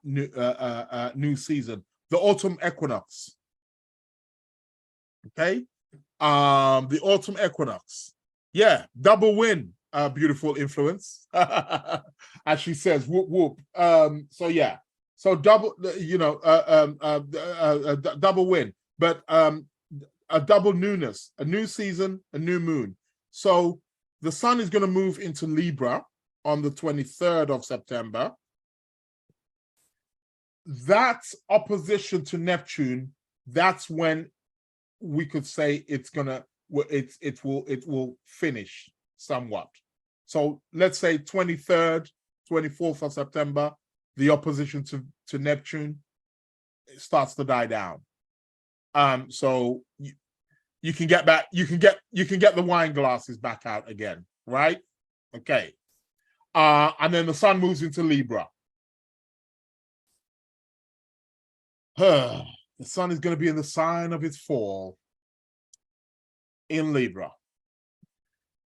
new season, the autumn equinox. Okay, the autumn equinox. Yeah, double win, beautiful influence, as she says. Whoop whoop. So yeah, so double, double win, but a double newness, a new season, a new moon. So the Sun is going to move into Libra on the 23rd of September. That opposition to Neptune, that's when we could say it will finish somewhat. So let's say 23rd, 24th of September, the opposition to Neptune starts to die down. So you can get back, you can get the wine glasses back out again, right? Okay. And then the sun moves into Libra. The sun is going to be in the sign of its fall in Libra.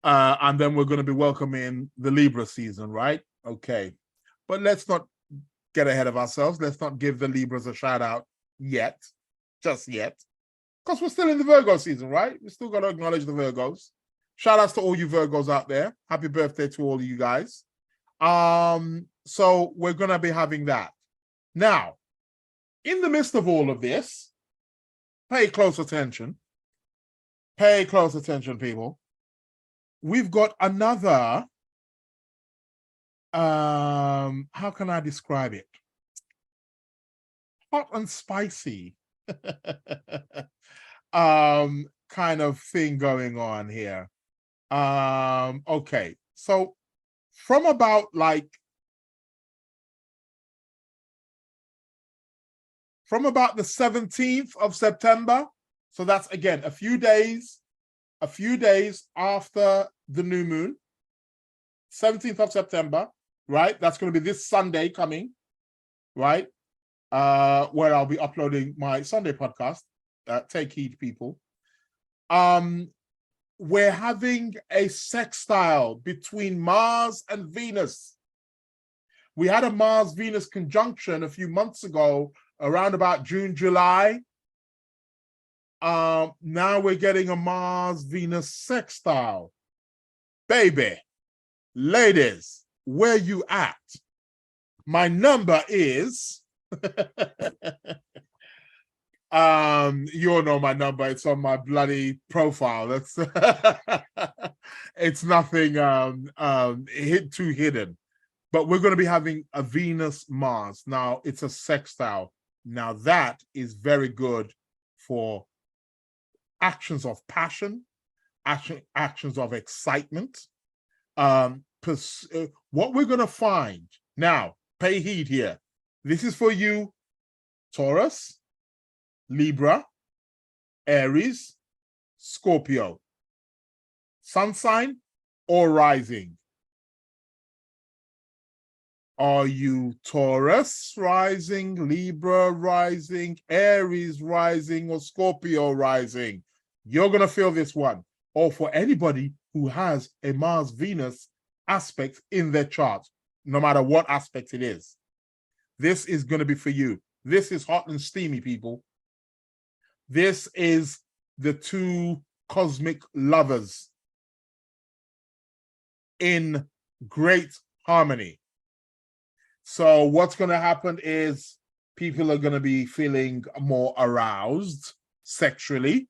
And then we're going to be welcoming the Libra season, right? Okay. But let's not get ahead of ourselves. Let's not give the Libras a shout out yet, just yet. Because we're still in the Virgo season, right? We still got to acknowledge the Virgos. Shout outs to all you Virgos out there. Happy birthday to all of you guys. So we're going to be having that. Now, in the midst of all of this, pay close attention. Pay close attention, people. We've got another, how can I describe it? Hot and spicy kind of thing going on here. Okay, so from about the 17th of September, so that's again a few days after the new moon, 17th of September, right? That's going to be this Sunday coming, right? Where I'll be uploading my Sunday podcast. Take heed, people. We're having a sextile between Mars and Venus. We had a Mars-Venus conjunction a few months ago, around about June, July. Now we're getting a Mars-Venus sextile. Baby, ladies, where you at? My number is... you all know my number. It's on my bloody profile. That's it's nothing too hidden. But we're going to be having a Venus-Mars. Now, it's a sextile. Now, that is very good for actions of passion, actions of excitement. What we're going to find, now, pay heed here. This is for you, Taurus, Libra, Aries, Scorpio, sun sign or rising. Are you Taurus rising, Libra rising, Aries rising, or Scorpio rising? You're going to feel this one. Or for anybody who has a Mars-Venus aspect in their chart, no matter what aspect it is. This is going to be for you. This is hot and steamy, people. This is the two cosmic lovers in great harmony. So what's going to happen is people are going to be feeling more aroused sexually.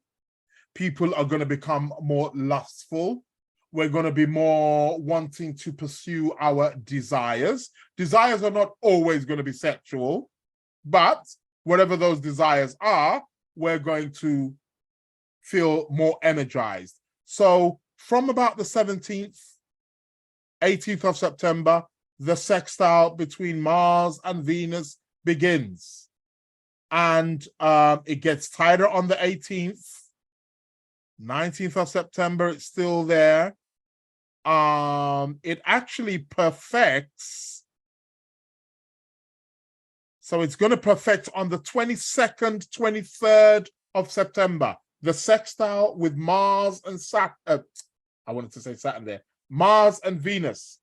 People are going to become more lustful. We're going to be more wanting to pursue our desires. Desires are not always going to be sexual, but whatever those desires are, we're going to feel more energized. So from about the 17th, 18th of September, the sextile between Mars and Venus begins. And it gets tighter on the 18th. 19th of September, it's still there. It actually perfects. So it's going to perfect on the 22nd, 23rd of September. The sextile with Mars and Saturn. I wanted to say Saturn there. Mars and Venus.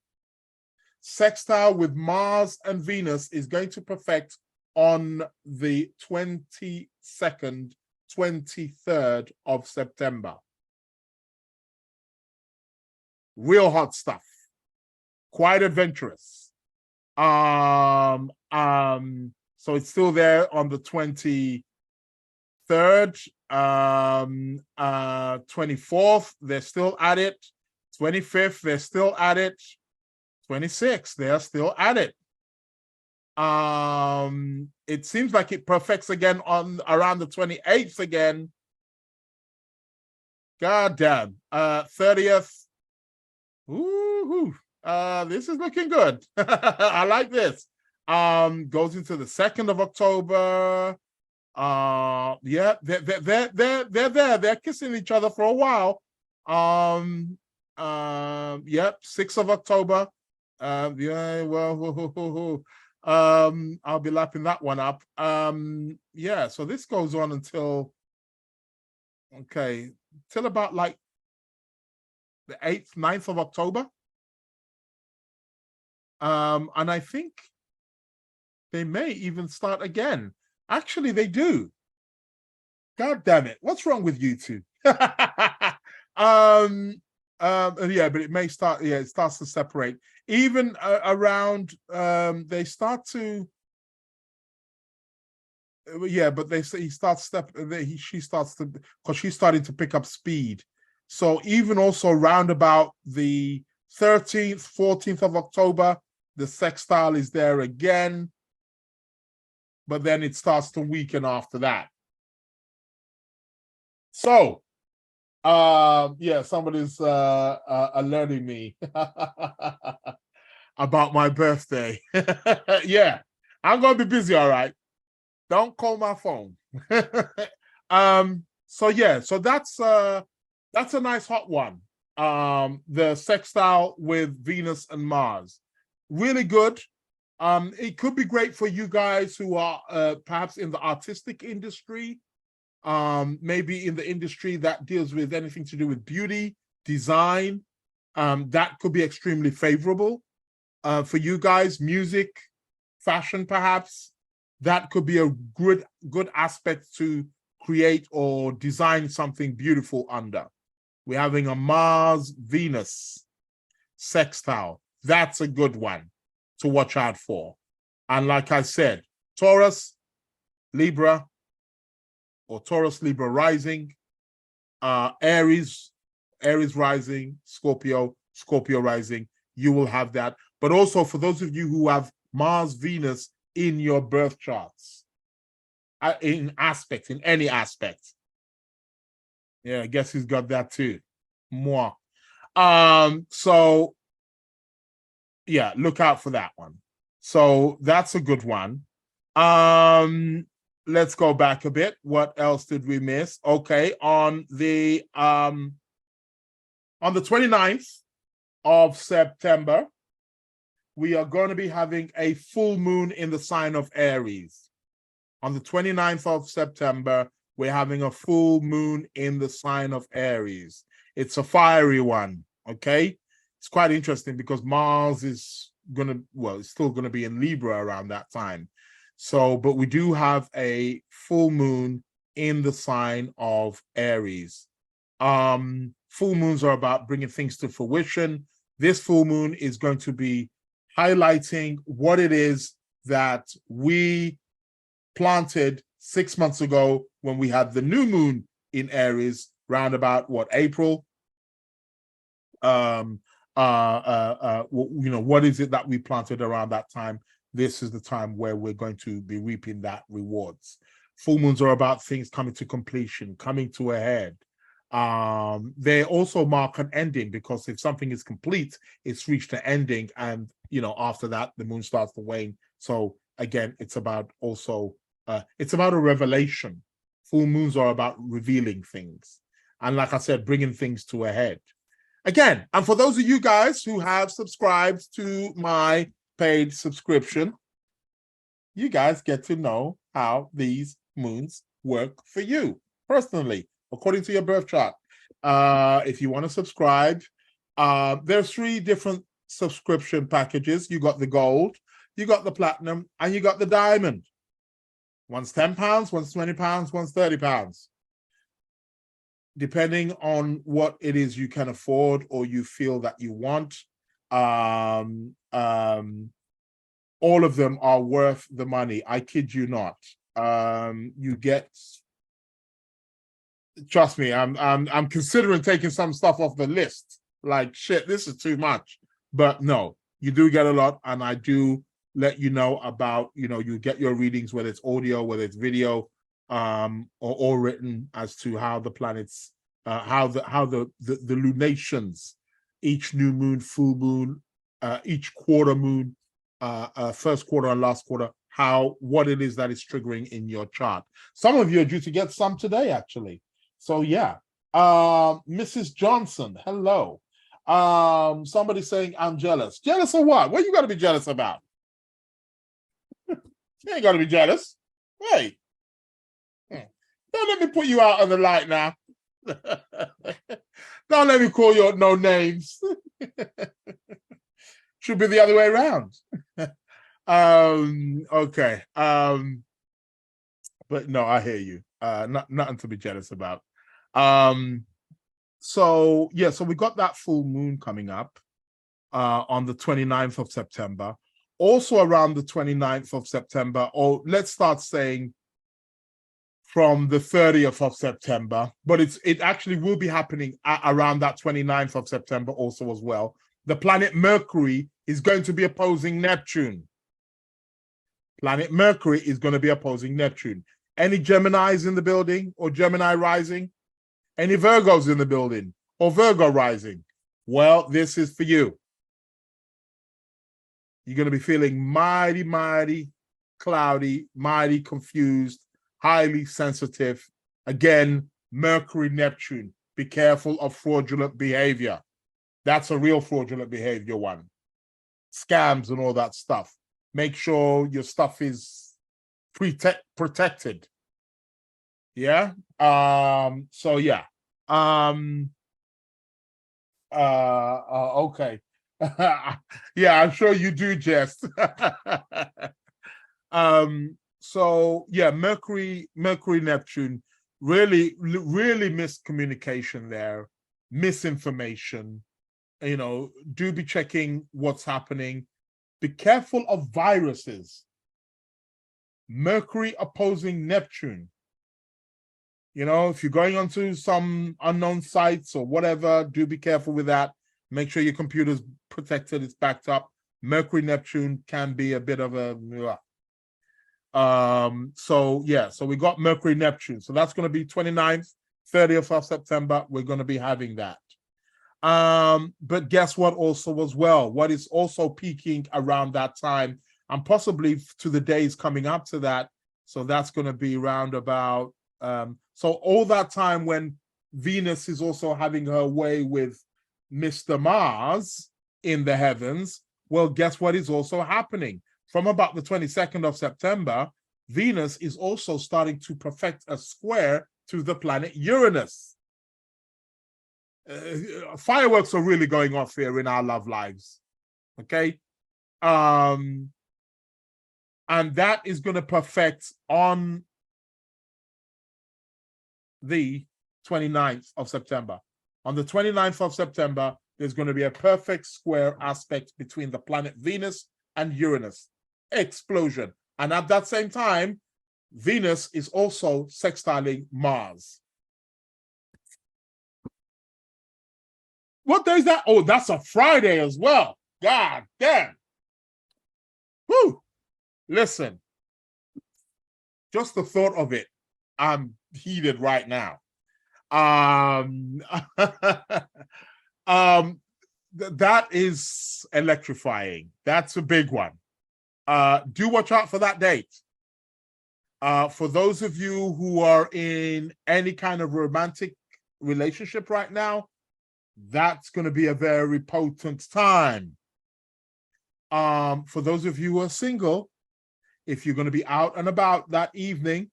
Sextile with Mars and Venus is going to perfect on the 22nd, 23rd of September. Real hot stuff. Quite adventurous. So it's still there on the 23rd, 24th, they're still at it. 25th, they're still at it. 26. They are still at it. It seems like it perfects again on around the 28th again. God damn. 30th. Ooh, this is looking good. I like this. Goes into the 2nd of October. Yeah, they're there. They're kissing each other for a while. Yep, 6th of October. Yeah, well, I'll be lapping that one up. Yeah, so this goes on until till about like the 8th, 9th of October. And I think they may even start again. Actually, they do. God damn it. What's wrong with you two? Yeah, but it may start, it starts to separate. Even around, they start to, but they say she starts to, because she's starting to pick up speed. So even also round about the 13th, 14th of October, the sextile is there again, but then it starts to weaken after that. So, somebody's alerting me about my birthday. Yeah, I'm gonna be busy, all right. Don't call my phone. So that's a nice hot one. The sextile with Venus and Mars. Really good. It could be great for you guys who are perhaps in the artistic industry, maybe in the industry that deals with anything to do with beauty, design. That could be extremely favorable for you guys. Music, fashion, perhaps. That could be a good aspect to create or design something beautiful under. We're having a Mars-Venus sextile. That's a good one to watch out for. And like I said, Taurus, Libra, or Taurus, Libra rising, Aries rising, Scorpio rising, you will have that. But also for those of you who have Mars, Venus in your birth charts, in any aspect. Yeah, I guess he's got that too. Moi. So yeah, look out for that one. So that's a good one. Let's go back a bit. What else did we miss? Okay, on the 29th of September, we are going to be having a full moon in the sign of Aries. On the 29th of September, we're having a full moon in the sign of Aries. It's a fiery one, okay? It's quite interesting because Mars is it's still going to be in Libra around that time. So, but we do have a full moon in the sign of Aries. Full moons are about bringing things to fruition. This full moon is going to be highlighting what it is that we planted 6 months ago when we had the new moon in Aries, round about April. What is it that we planted around that time? This is the time where we're going to be reaping that rewards. Full moons are about things coming to completion, coming to a head. They also mark an ending, because if something is complete, it's reached an ending, and after that the moon starts to wane. So again, it's about it's about a revelation. Full moons are about revealing things, and like I said, bringing things to a head. Again, and for those of you guys who have subscribed to my paid subscription, you guys get to know how these moons work for you personally, according to your birth chart. If you want to subscribe, there's 3 different subscription packages. You got the gold, you got the platinum, and you got the diamond. One's £10, one's £20, one's £30. Depending on what it is you can afford or you feel that you want. All of them are worth the money. I kid you not. You get, trust me, I'm considering taking some stuff off the list. Like, shit, this is too much. But no, You do get a lot, and I do let you know about, you get your readings, whether it's audio, whether it's video, or written, as to how the planets, how the lunations, each new moon, full moon, each quarter moon, first quarter and last quarter, what it is that is triggering in your chart. Some of you are due to get some today, actually. So yeah. Mrs. Johnson, hello. Somebody saying I'm jealous. Jealous of what? What you got to be jealous about? You ain't got to be jealous. Hey, don't let me put you out on the light now. Don't let me call you no names. Should be the other way around. Okay. But no, I hear you. Nothing to be jealous about. So we got that full moon coming up on the 29th of September. Also around the 29th of September, or let's start saying from the 30th of September, but it actually will be happening around that 29th of September also as well. The planet Mercury is going to be opposing Neptune. Planet Mercury is going to be opposing Neptune. Any Geminis in the building or Gemini rising? Any Virgos in the building or Virgo rising? Well, this is for you. You're going to be feeling mighty, mighty cloudy, mighty confused, highly sensitive. Again, Mercury, Neptune. Be careful of fraudulent behavior. That's a real fraudulent behavior one. Scams and all that stuff. Make sure your stuff is protected. Yeah. So yeah. Okay. Yeah, I'm sure you do, Jess. So yeah, Mercury, Neptune, really miscommunication there, misinformation. Do be checking what's happening. Be careful of viruses. Mercury opposing Neptune. If you're going onto some unknown sites or whatever, do be careful with that. Make sure your computer's protected, it's backed up. Mercury, Neptune can be a bit of a... So we got Mercury, Neptune. So that's going to be 29th, 30th of September. We're going to be having that. But guess what also as well? What is also peaking around that time, and possibly to the days coming up to that. So that's going to be round about... so all that time when Venus is also having her way with Mr. Mars in the heavens, well, guess what is also happening? From about the 22nd of September, Venus is also starting to perfect a square to the planet Uranus. Fireworks are really going off here in our love lives. Okay? And that is going to perfect on the 29th of September. On the 29th of September, there's going to be a perfect square aspect between the planet Venus and Uranus. Explosion. And at that same time, Venus is also sextiling Mars. What day is that? Oh, that's a Friday as well. God damn. Whew. Listen, just the thought of it, I'm heated right now. That is electrifying. That's a big one. Do watch out for that date. For those of you who are in any kind of romantic relationship right now, that's going to be a very potent time. For those of you who are single, if you're going to be out and about that evening,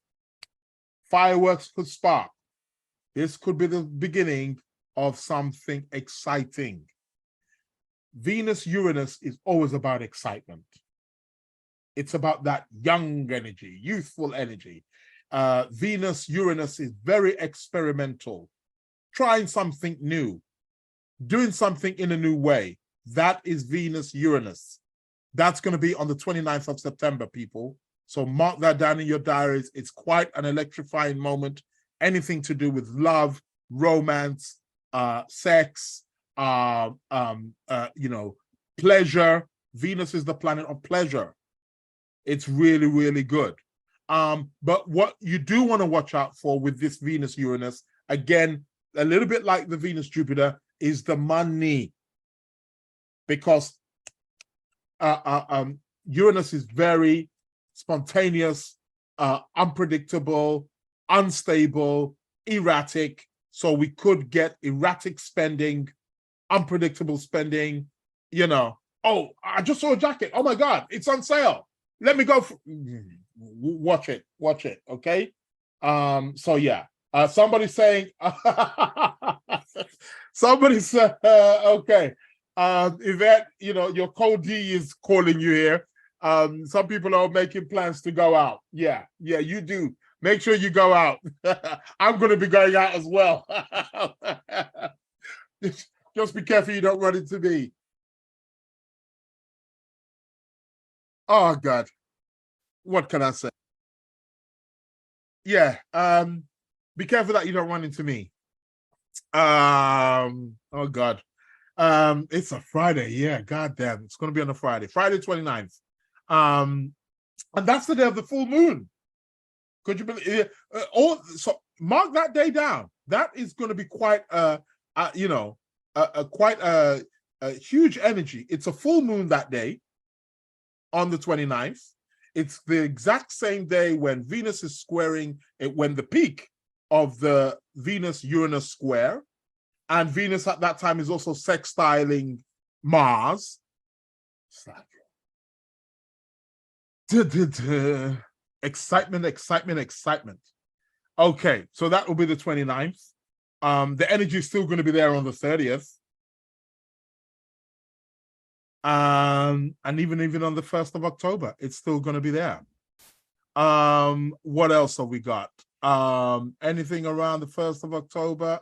fireworks could spark. This could be the beginning of something exciting. Venus-Uranus is always about excitement. It's about that young energy, youthful energy. Venus-Uranus is very experimental, trying something new, doing something in a new way. That is Venus-Uranus. That's going to be on the 29th of September, people. So mark that down in your diaries. It's quite an electrifying moment. Anything to do with love, romance, sex, pleasure, Venus is the planet of pleasure. It's really, really good. But what you do want to watch out for with this Venus-Uranus, again, a little bit like the Venus-Jupiter, is the money. Because Uranus is very spontaneous, unpredictable, unstable, erratic. So we could get erratic spending, unpredictable spending, you know. Oh, I just saw a jacket. Oh my God, it's on sale. Let me go. Watch it, okay? So yeah. Somebody's saying, somebody said, okay. Yvette, you know, your code D is calling you here. Some people are making plans to go out. Yeah, you do. Make sure you go out. I'm going to be going out as well. Just be careful you don't run into me. Oh, God. What can I say? Yeah, be careful that you don't run into me. Oh, God. It's a Friday. Yeah, God damn. It's going to be on a Friday 29th. And that's the day of the full moon. Could you believe it? So mark that day down. That is going to be quite quite a huge energy. It's a full moon that day on the 29th. It's the exact same day when Venus is squaring it, when the peak of the Venus-Uranus square, and Venus at that time is also sextiling Mars. Excitement. Okay, so that will be the 29th. The energy is still going to be there on the 30th. And even on the 1st of October, it's still going to be there. What else have we got? Anything around the 1st of October?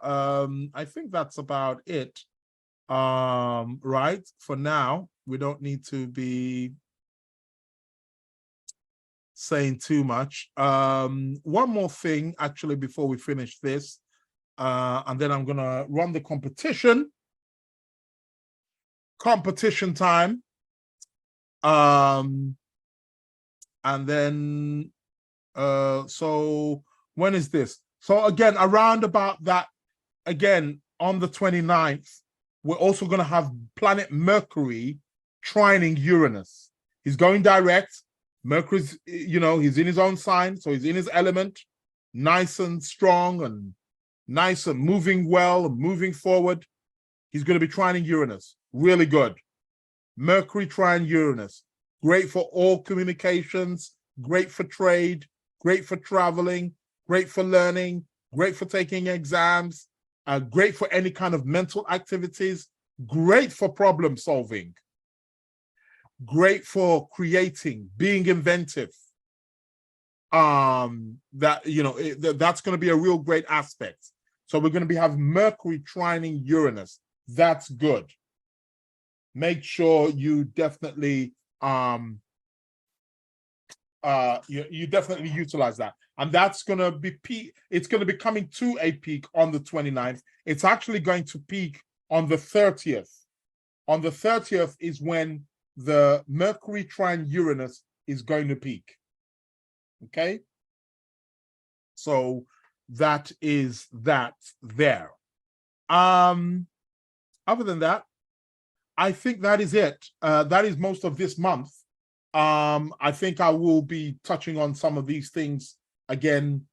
I think that's about it. Right, for now, we don't need to be saying too much. One more thing, actually, before we finish this, and then I'm gonna run the competition time. And then so when is this? So again, around about that, again, on the 29th, we're also going to have planet Mercury trining Uranus. He's going direct. Mercury's, you know, he's in his own sign, so he's in his element, nice and strong and nice and moving well and moving forward. He's going to be trining Uranus. Really good. Mercury trine Uranus. Great for all communications, great for trade, great for traveling, great for learning, great for taking exams, great for any kind of mental activities, great for problem solving, great for creating, being inventive. That, you know, that's going to be a real great aspect. So we're going to have Mercury trining Uranus. That's good. Make sure you definitely you definitely utilize that. And that's going to be peak. It's going to be coming to a peak on the 29th. It's actually going to peak on the 30th. On the 30th is when the Mercury trine Uranus is going to peak. Okay? So that is that there. Other than that, I think that is it. That is most of this month. I think I will be touching on some of these things again,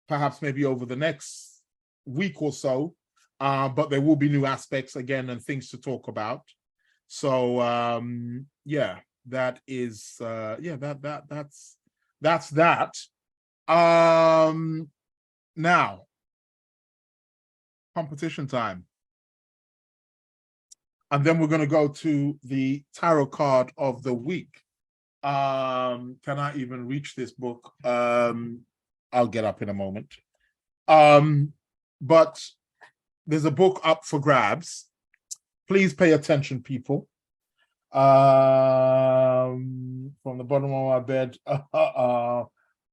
perhaps maybe over the next week or so. But there will be new aspects again and things to talk about. So yeah, that is that's that. Now, competition time. And then we're going to go to the tarot card of the week. Can I even reach this book? I'll get up in a moment. But there's a book up for grabs. Please pay attention, people. From the bottom of my bed.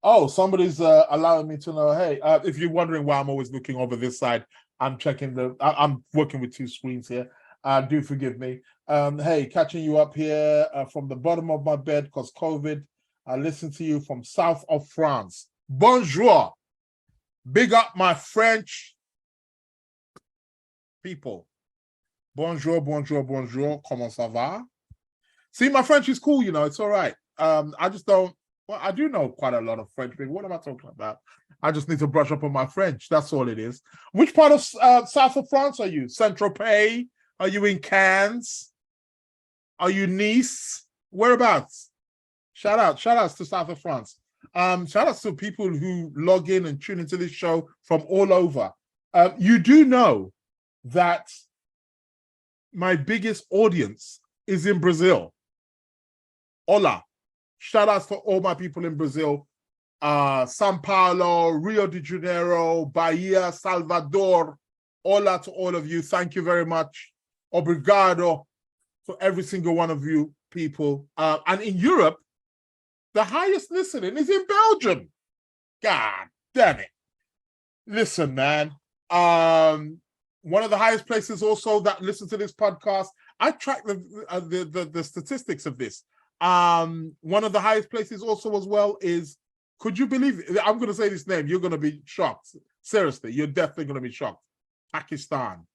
Oh, somebody's allowing me to know. Hey, if you're wondering why I'm always looking over this side, I'm checking I'm working with two screens here. Do forgive me. Hey, catching you up here from the bottom of my bed because COVID. I listen to you from south of France. Bonjour. Big up my French people. Bonjour, bonjour, bonjour. Comment ça va? See, my French is cool, you know, it's all right. I just don't, well, I do know quite a lot of French people. What am I talking about? I just need to brush up on my French. That's all it is. Which part of south of France are you? Saint-Tropez? Are you in Cannes? Are you Nice? Whereabouts? Shout outs to south of France. Shout outs to people who log in and tune into this show from all over. You do know that my biggest audience is in Brazil. Hola. Shout outs for all my people in Brazil. Sao Paulo, Rio de Janeiro, Bahia, Salvador. Hola to all of you. Thank you very much. Obrigado to every single one of you people. And in Europe, the highest listening is in Belgium. God damn it. Listen, man. One of the highest places also that listen to this podcast. I track the statistics of this. One of the highest places also as well is, could you believe it? I'm going to say this name. You're going to be shocked. Seriously, you're definitely going to be shocked. Pakistan.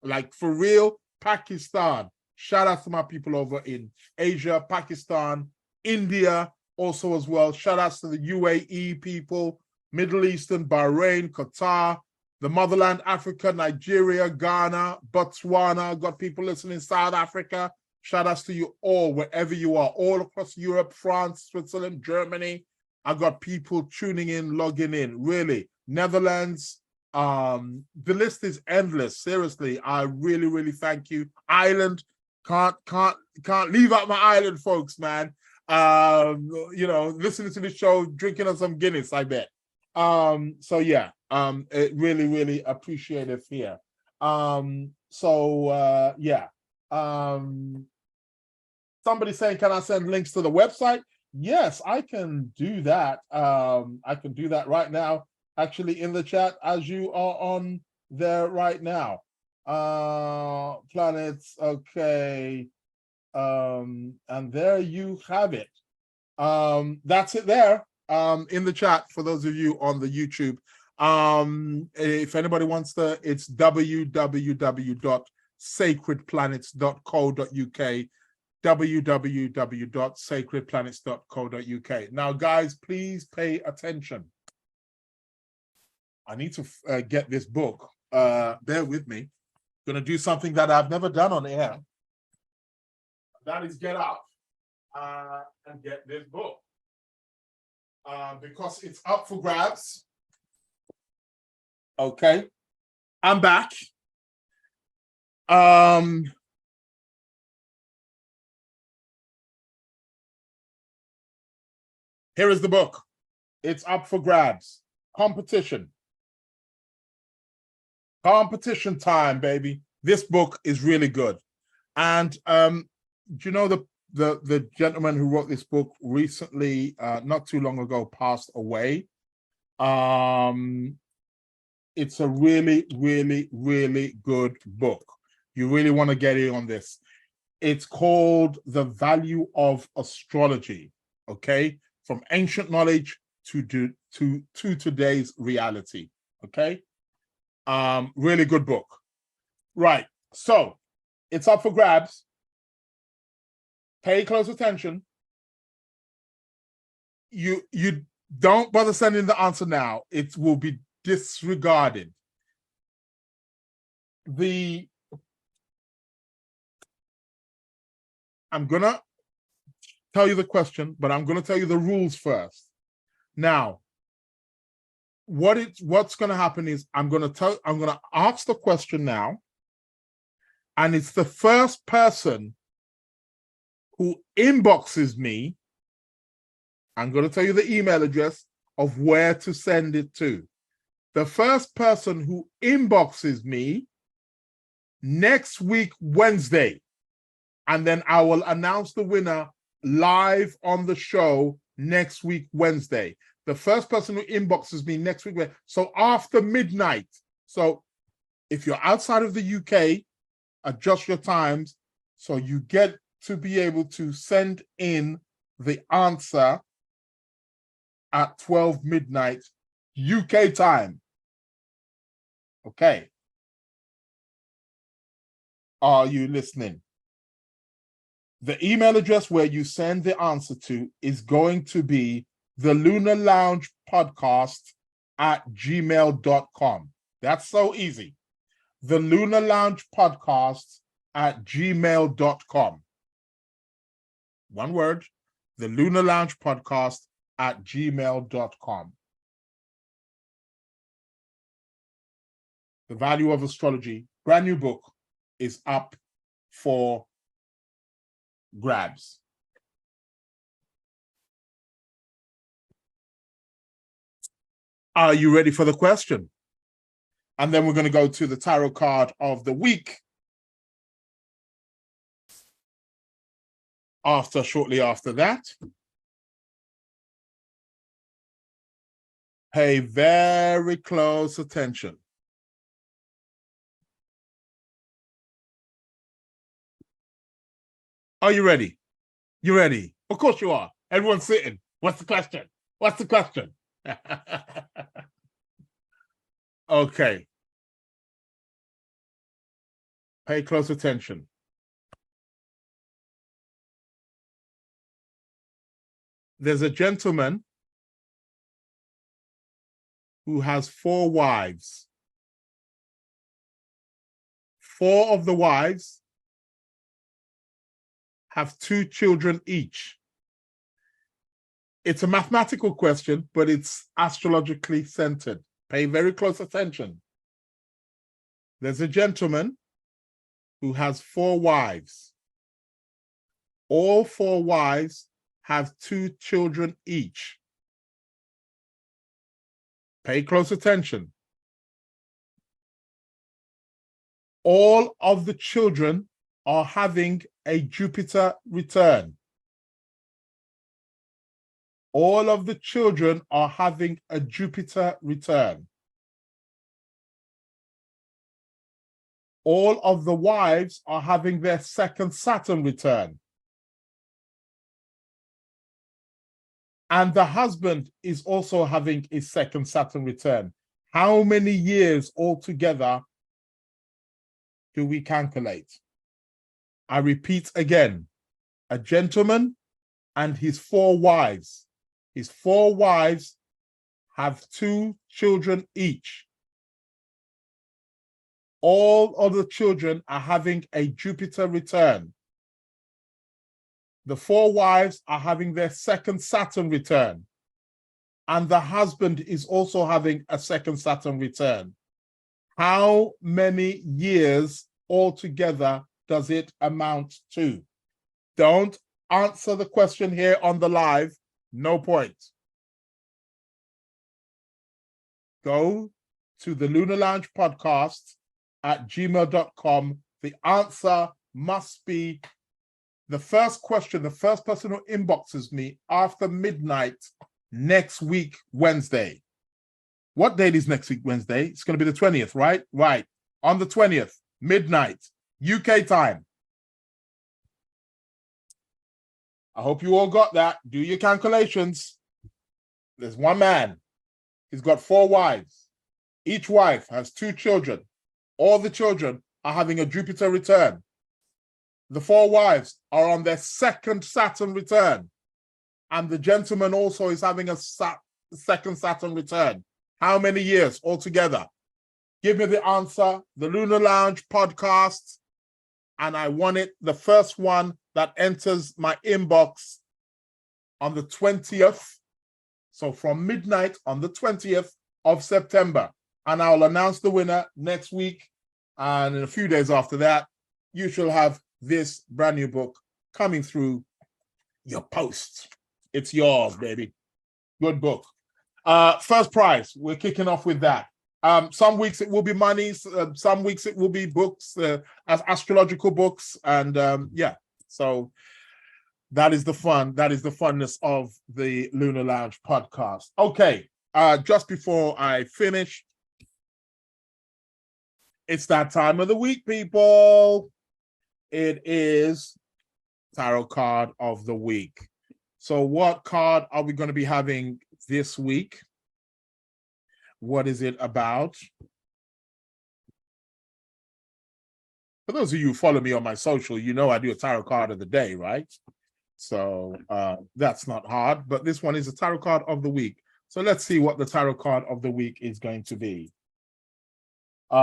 Like for real, Pakistan. Shout out to my people over in Asia, Pakistan, India also as well. Shout outs to the UAE people, Middle Eastern, Bahrain, Qatar, the motherland, Africa, Nigeria, Ghana, Botswana. Got people listening, South Africa. Shout outs to you all, wherever you are, all across Europe, France, Switzerland, Germany. I got people tuning in, logging in, really. Netherlands. The list is endless. Seriously, I really, really thank you. Ireland, can't leave out my island folks, man. You know, listening to the show, drinking on some Guinness, I bet. So yeah, it really, really appreciate it here. Yeah. Somebody saying, can I send links to the website? Yes, I can do that. I can do that right now, actually in the chat as you are on there right now. Planets, okay. And there you have it. That's it there in the chat for those of you on the YouTube. If anybody wants to, it's www.sacredplanets.co.uk, www.sacredplanets.co.uk. Now, guys, please pay attention. I need to get this book. Bear with me. I'm going to do something that I've never done on air. That is get up and get this book. Because it's up for grabs. Okay. I'm back. Here is the book. It's up for grabs. Competition. Competition time, baby. This book is really good. And do you know the gentleman who wrote this book recently, not too long ago, passed away? It's a really, really, really good book. You really want to get in on this. It's called The Value of Astrology, okay? From ancient knowledge to today's reality, okay? Really good book. Right, so it's up for grabs. Pay close attention. You don't bother sending the answer now. It will be disregarded. I'm gonna tell you the question, but I'm gonna tell you the rules first. Now, what's gonna happen is I'm gonna ask the question now, and it's the first person who inboxes me. I'm going to tell you the email address of where to send it to. The first person who inboxes me next week, Wednesday, and then I will announce the winner live on the show next week, Wednesday. The first person who inboxes me next week, so after midnight. So if you're outside of the UK, adjust your times so you get to be able to send in the answer at 12 midnight UK time. Okay. Are you listening? The email address where you send the answer to is going to be the Lunar Lounge Podcast at gmail.com. That's so easy. The Lunar Lounge Podcast at gmail.com. One word, the Lunar Lounge Podcast at gmail.com. The Value of Astrology, brand new book, is up for grabs. Are you ready for the question? And then we're going to go to the tarot card of the week shortly after that. Pay very close attention. Are you ready? You ready? Of course you are. Everyone's sitting. What's the question? What's the question? Okay. Pay close attention. There's a gentleman who has 4 wives. 4 of the wives have 2 children each. It's a mathematical question, but it's astrologically centered. Pay very close attention. There's a gentleman who has 4 wives. All 4 wives have 2 children each. Pay close attention. All of the children are having a Jupiter return. All of the children are having a Jupiter return. All of the wives are having their second Saturn return. And the husband is also having his second Saturn return. How many years altogether do we calculate? I repeat again, a gentleman and his 4 wives. His 4 wives have 2 children each. All of the children are having a Jupiter return. The 4 wives are having their second Saturn return. And the husband is also having a second Saturn return. How many years altogether does it amount to? Don't answer the question here on the live. No point. Go to the Lunar Lounge Podcast at gmail.com. The answer must be the first question, the first person who inboxes me after midnight next week, Wednesday. What date is next week, Wednesday? It's going to be the 20th, right? Right. On the 20th, midnight, UK time. I hope you all got that. Do your calculations. There's one man. He's got 4 wives. Each wife has 2 children. All the children are having a Jupiter return. The 4 wives are on their second Saturn return. And the gentleman also is having a second Saturn return. How many years altogether? Give me the answer. The Lunar Lounge Podcast. And I want it, the first one that enters my inbox on the 20th. So from midnight on the 20th of September. And I'll announce the winner next week. And in a few days after that, you shall have this brand new book coming through your post. It's yours, baby. Good book. First prize, we're kicking off with that. Some weeks it will be money, some weeks it will be books, as astrological books, and yeah. So that is the fun. That is the funness of the Lunar Lounge Podcast. Okay, just before I finish, it's that time of the week, people. It is tarot card of the week. So what card are we going to be having this week? What is it about? For those of you who follow me on my social, you know I do a tarot card of the day, right? So that's not hard, but this one is a tarot card of the week. So let's see what the tarot card of the week is going to be. Okay.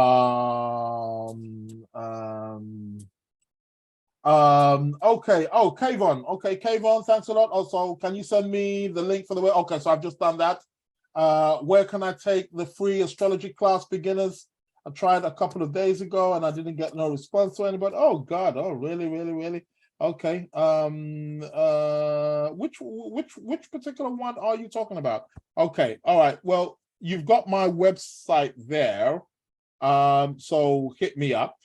Oh, Kayvon. Okay, Kayvon, thanks a lot. Also, can you send me the link for the way? Okay, so I've just done that. Where can I take the free astrology class, beginners? I tried a couple of days ago and I didn't get no response to anybody. Oh God, oh really? Okay. Which particular one are you talking about? Okay, all right. Well, you've got my website there. So hit me up.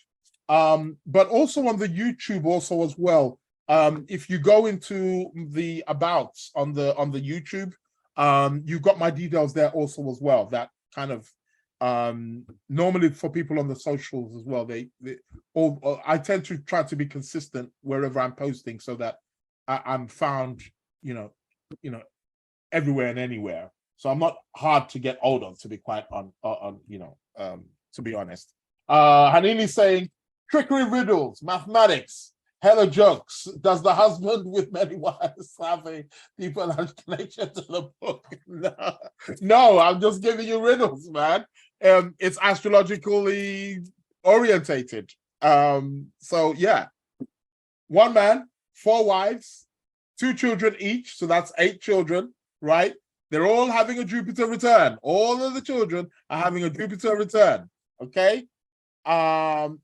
But also on the YouTube also as well. If you go into the abouts on the YouTube, you've got my details there also as well. That kind of normally for people on the socials as well, I tend to try to be consistent wherever I'm posting so that I'm found, everywhere and anywhere. So I'm not hard to get hold of, to be quite to be honest. Hanini's saying trickery, riddles, mathematics, hello jokes. Does the husband with many wives have a deeper connection to the book? No, I'm just giving you riddles, man. It's astrologically orientated. So yeah, one man, 4 wives, 2 children each. So that's 8 children, right? They're all having a Jupiter return. All of the children are having a Jupiter return. Okay. The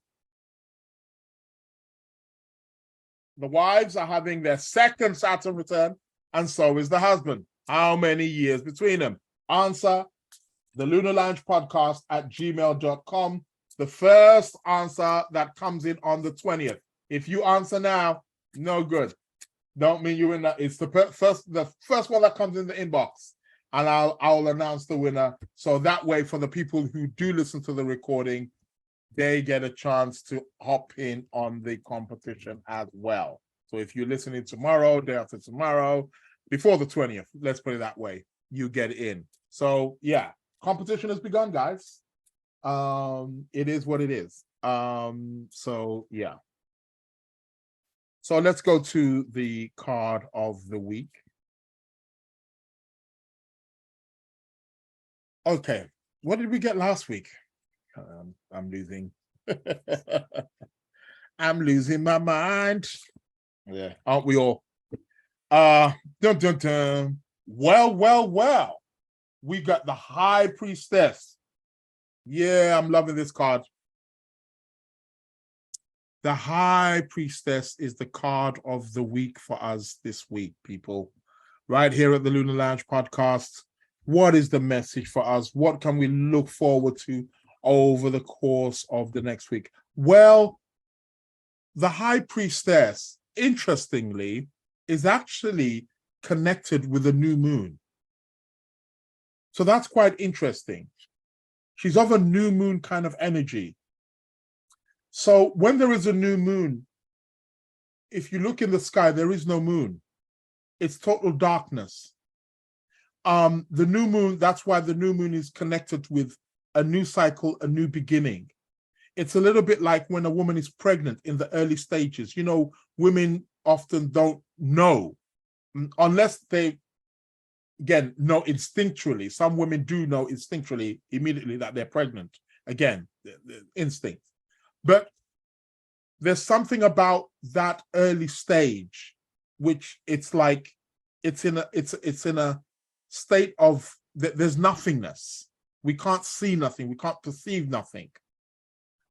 wives are having their 2nd Saturn return, and so is the husband. How many years between them? Answer, the Lunar Lounge podcast at gmail.com. The first answer that comes in on the 20th. If you answer now, no good. Don't mean you win that. It's the first one that comes in the inbox, and I'll announce the winner. So that way, for the people who do listen to the recording, they get a chance to hop in on the competition as well. So if you're listening tomorrow, day after tomorrow, before the 20th, let's put it that way, you get in. So yeah, competition has begun, guys. It is what it is. So yeah. So let's go to the card of the week. Okay, what did we get last week? I'm losing. I'm losing my mind. Yeah, aren't we all? Dun dun dun. Well. We got the High Priestess. Yeah, I'm loving this card. The High Priestess is the card of the week for us this week, people. Right here at the Lunar Lounge podcast. What is the message for us? What can we look forward to over the course of the next week? Well, the High Priestess, interestingly, is actually connected with the new moon. So that's quite interesting. She's of a new moon kind of energy. So when there is a new moon, if you look in the sky, there is no moon. It's total darkness. The new moon, that's why the new moon is connected with a new cycle, a new beginning. It's a little bit like when a woman is pregnant in the early stages. Women often don't know unless they, again, know instinctually. Some women do know instinctually immediately that they're pregnant. Again, the instinct. But there's something about that early stage, which it's like it's in a state of there's nothingness. We can't see nothing. We can't perceive nothing.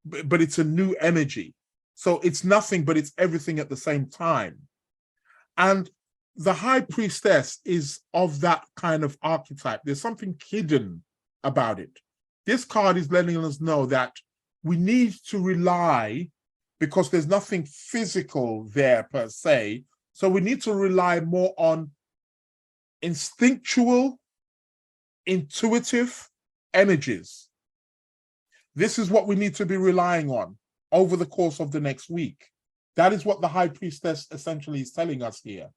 But it's a new energy. So it's nothing, but it's everything at the same time. And the High Priestess is of that kind of archetype. There's something hidden about it. This card is letting us know that we need to rely, because there's nothing physical there per se, so we need to rely more on instinctual, intuitive energies. This is what we need to be relying on over the course of the next week. That is what the High Priestess essentially is telling us here.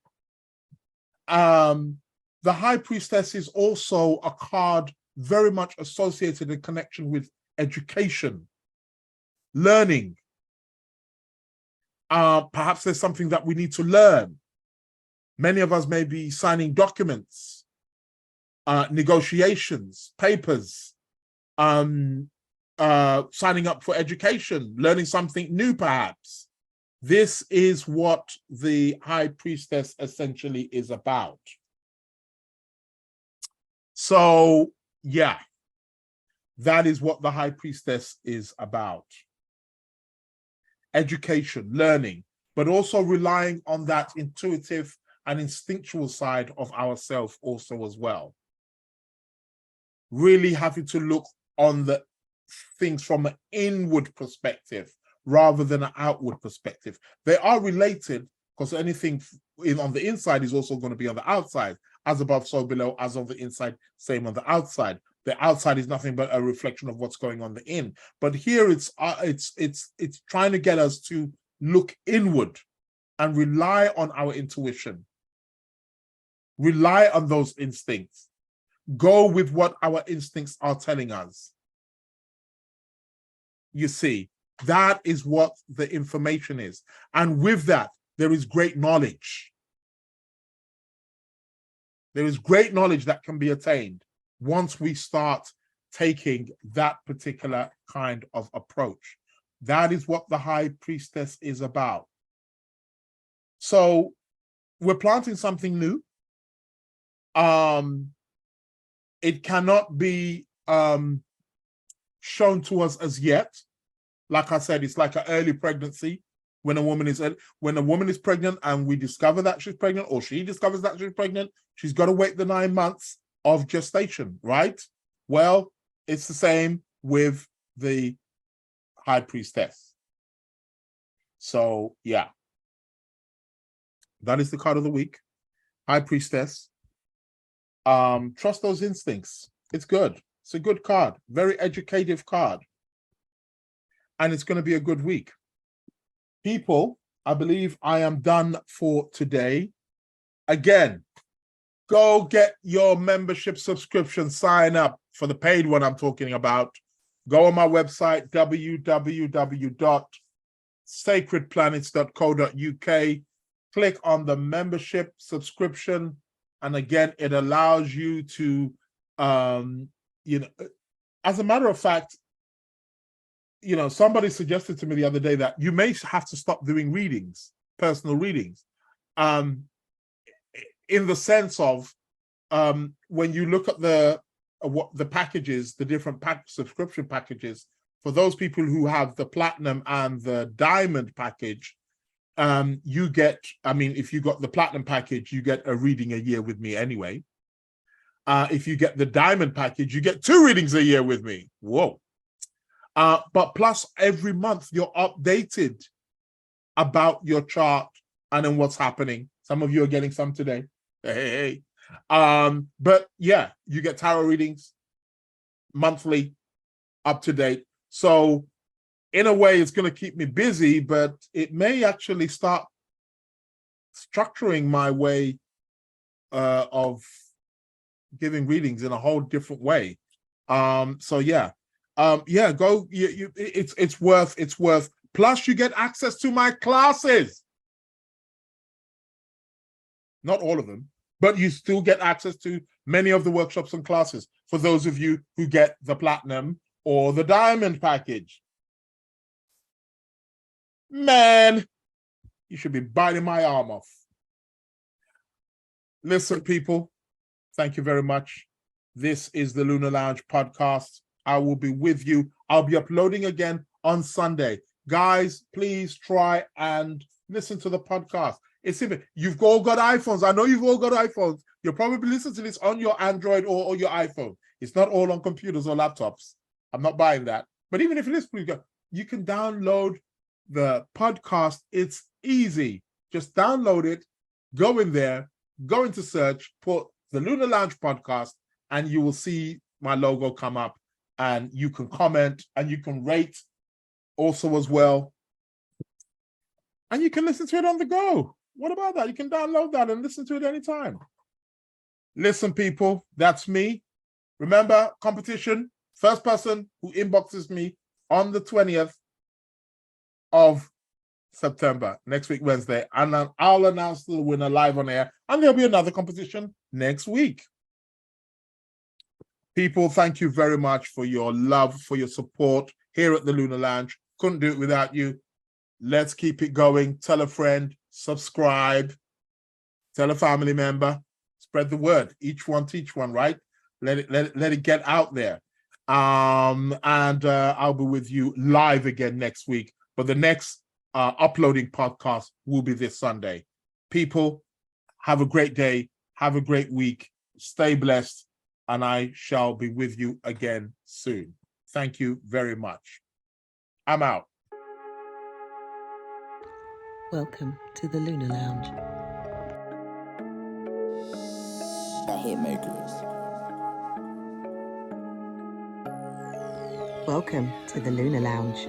The High Priestess is also a card very much associated in connection with education, learning. Perhaps there's something that we need to learn. Many of us may be signing documents, negotiations, papers, signing up for education, learning something new perhaps. This is what the High Priestess essentially is about. So, yeah, that is what the High Priestess is about. Education, learning, but also relying on that intuitive and instinctual side of ourselves also as well. Really having to look on the things from an inward perspective rather than an outward perspective. They are related because anything on the inside is also going to be on the outside. As above, so below, as on the inside, same on the outside. The outside is nothing but a reflection of what's going on the in. But here it's trying to get us to look inward and rely on our intuition. Rely on those instincts. Go with what our instincts are telling us. You see, that is what the information is. And with that, there is great knowledge. There is great knowledge that can be attained once we start taking that particular kind of approach. That is what the High Priestess is about. So we're planting something new. It cannot be shown to us as yet. Like I said, it's like an early pregnancy. When a woman is pregnant and we discover that she's pregnant, or she discovers that she's pregnant, she's got to wait the 9 months of gestation, right? Well, it's the same with the High Priestess. So, yeah. That is the card of the week. High Priestess. Trust those instincts. It's good. It's a good card. Very educative card. And it's going to be a good week. People, I believe I am done for today. Again, go get your membership subscription, sign up for the paid one I'm talking about. Go on my website, www.sacredplanets.co.uk. Click on the membership subscription. And again, it allows you to, as a matter of fact, somebody suggested to me the other day that you may have to stop doing readings, personal readings, in the sense of when you look at the packages, the different subscription packages, for those people who have the platinum and the diamond package, you get, if you got the platinum package, you get a reading a year with me anyway. If you get the diamond package, you get 2 readings a year with me. Whoa. But plus every month you're updated about your chart and then what's happening. Some of you are getting some today. Hey. But yeah, you get tarot readings monthly, up to date. So in a way, it's going to keep me busy, but it may actually start structuring my way of giving readings in a whole different way. So yeah. Go. It's worth. Plus, you get access to my classes. Not all of them, but you still get access to many of the workshops and classes for those of you who get the platinum or the diamond package. Man, you should be biting my arm off. Listen, people, thank you very much. This is the Lunar Lounge podcast. I will be with you. I'll be uploading again on Sunday. Guys, please try and listen to the podcast. It's simple. You've all got iPhones. I know you've all got iPhones. You'll probably listen to this on your Android or your iPhone. It's not all on computers or laptops. I'm not buying that. But even if it is, you can download the podcast. It's easy. Just download it, go in there, go into search, put the Lunar Lounge podcast, and you will see my logo come up. And you can comment and you can rate also as well. And you can listen to it on the go. What about that? You can download that and listen to it anytime. Listen, people, that's me. Remember, competition, first person who inboxes me on the 20th of September, next week, Wednesday, and then I'll announce the winner live on air, and there'll be another competition next week. People, thank you very much for your love, for your support here at the Lunar Lounge. Couldn't do it without you. Let's keep it going. Tell a friend, subscribe, tell a family member, spread the word. Each one teach one, right? Let it get out there. And I'll be with you live again next week. But the next uploading podcast will be this Sunday. People, have a great day. Have a great week. Stay blessed. And I shall be with you again soon. Thank you very much. I'm out. Welcome to the Lunar Lounge. The Hitmakers. Welcome to the Lunar Lounge.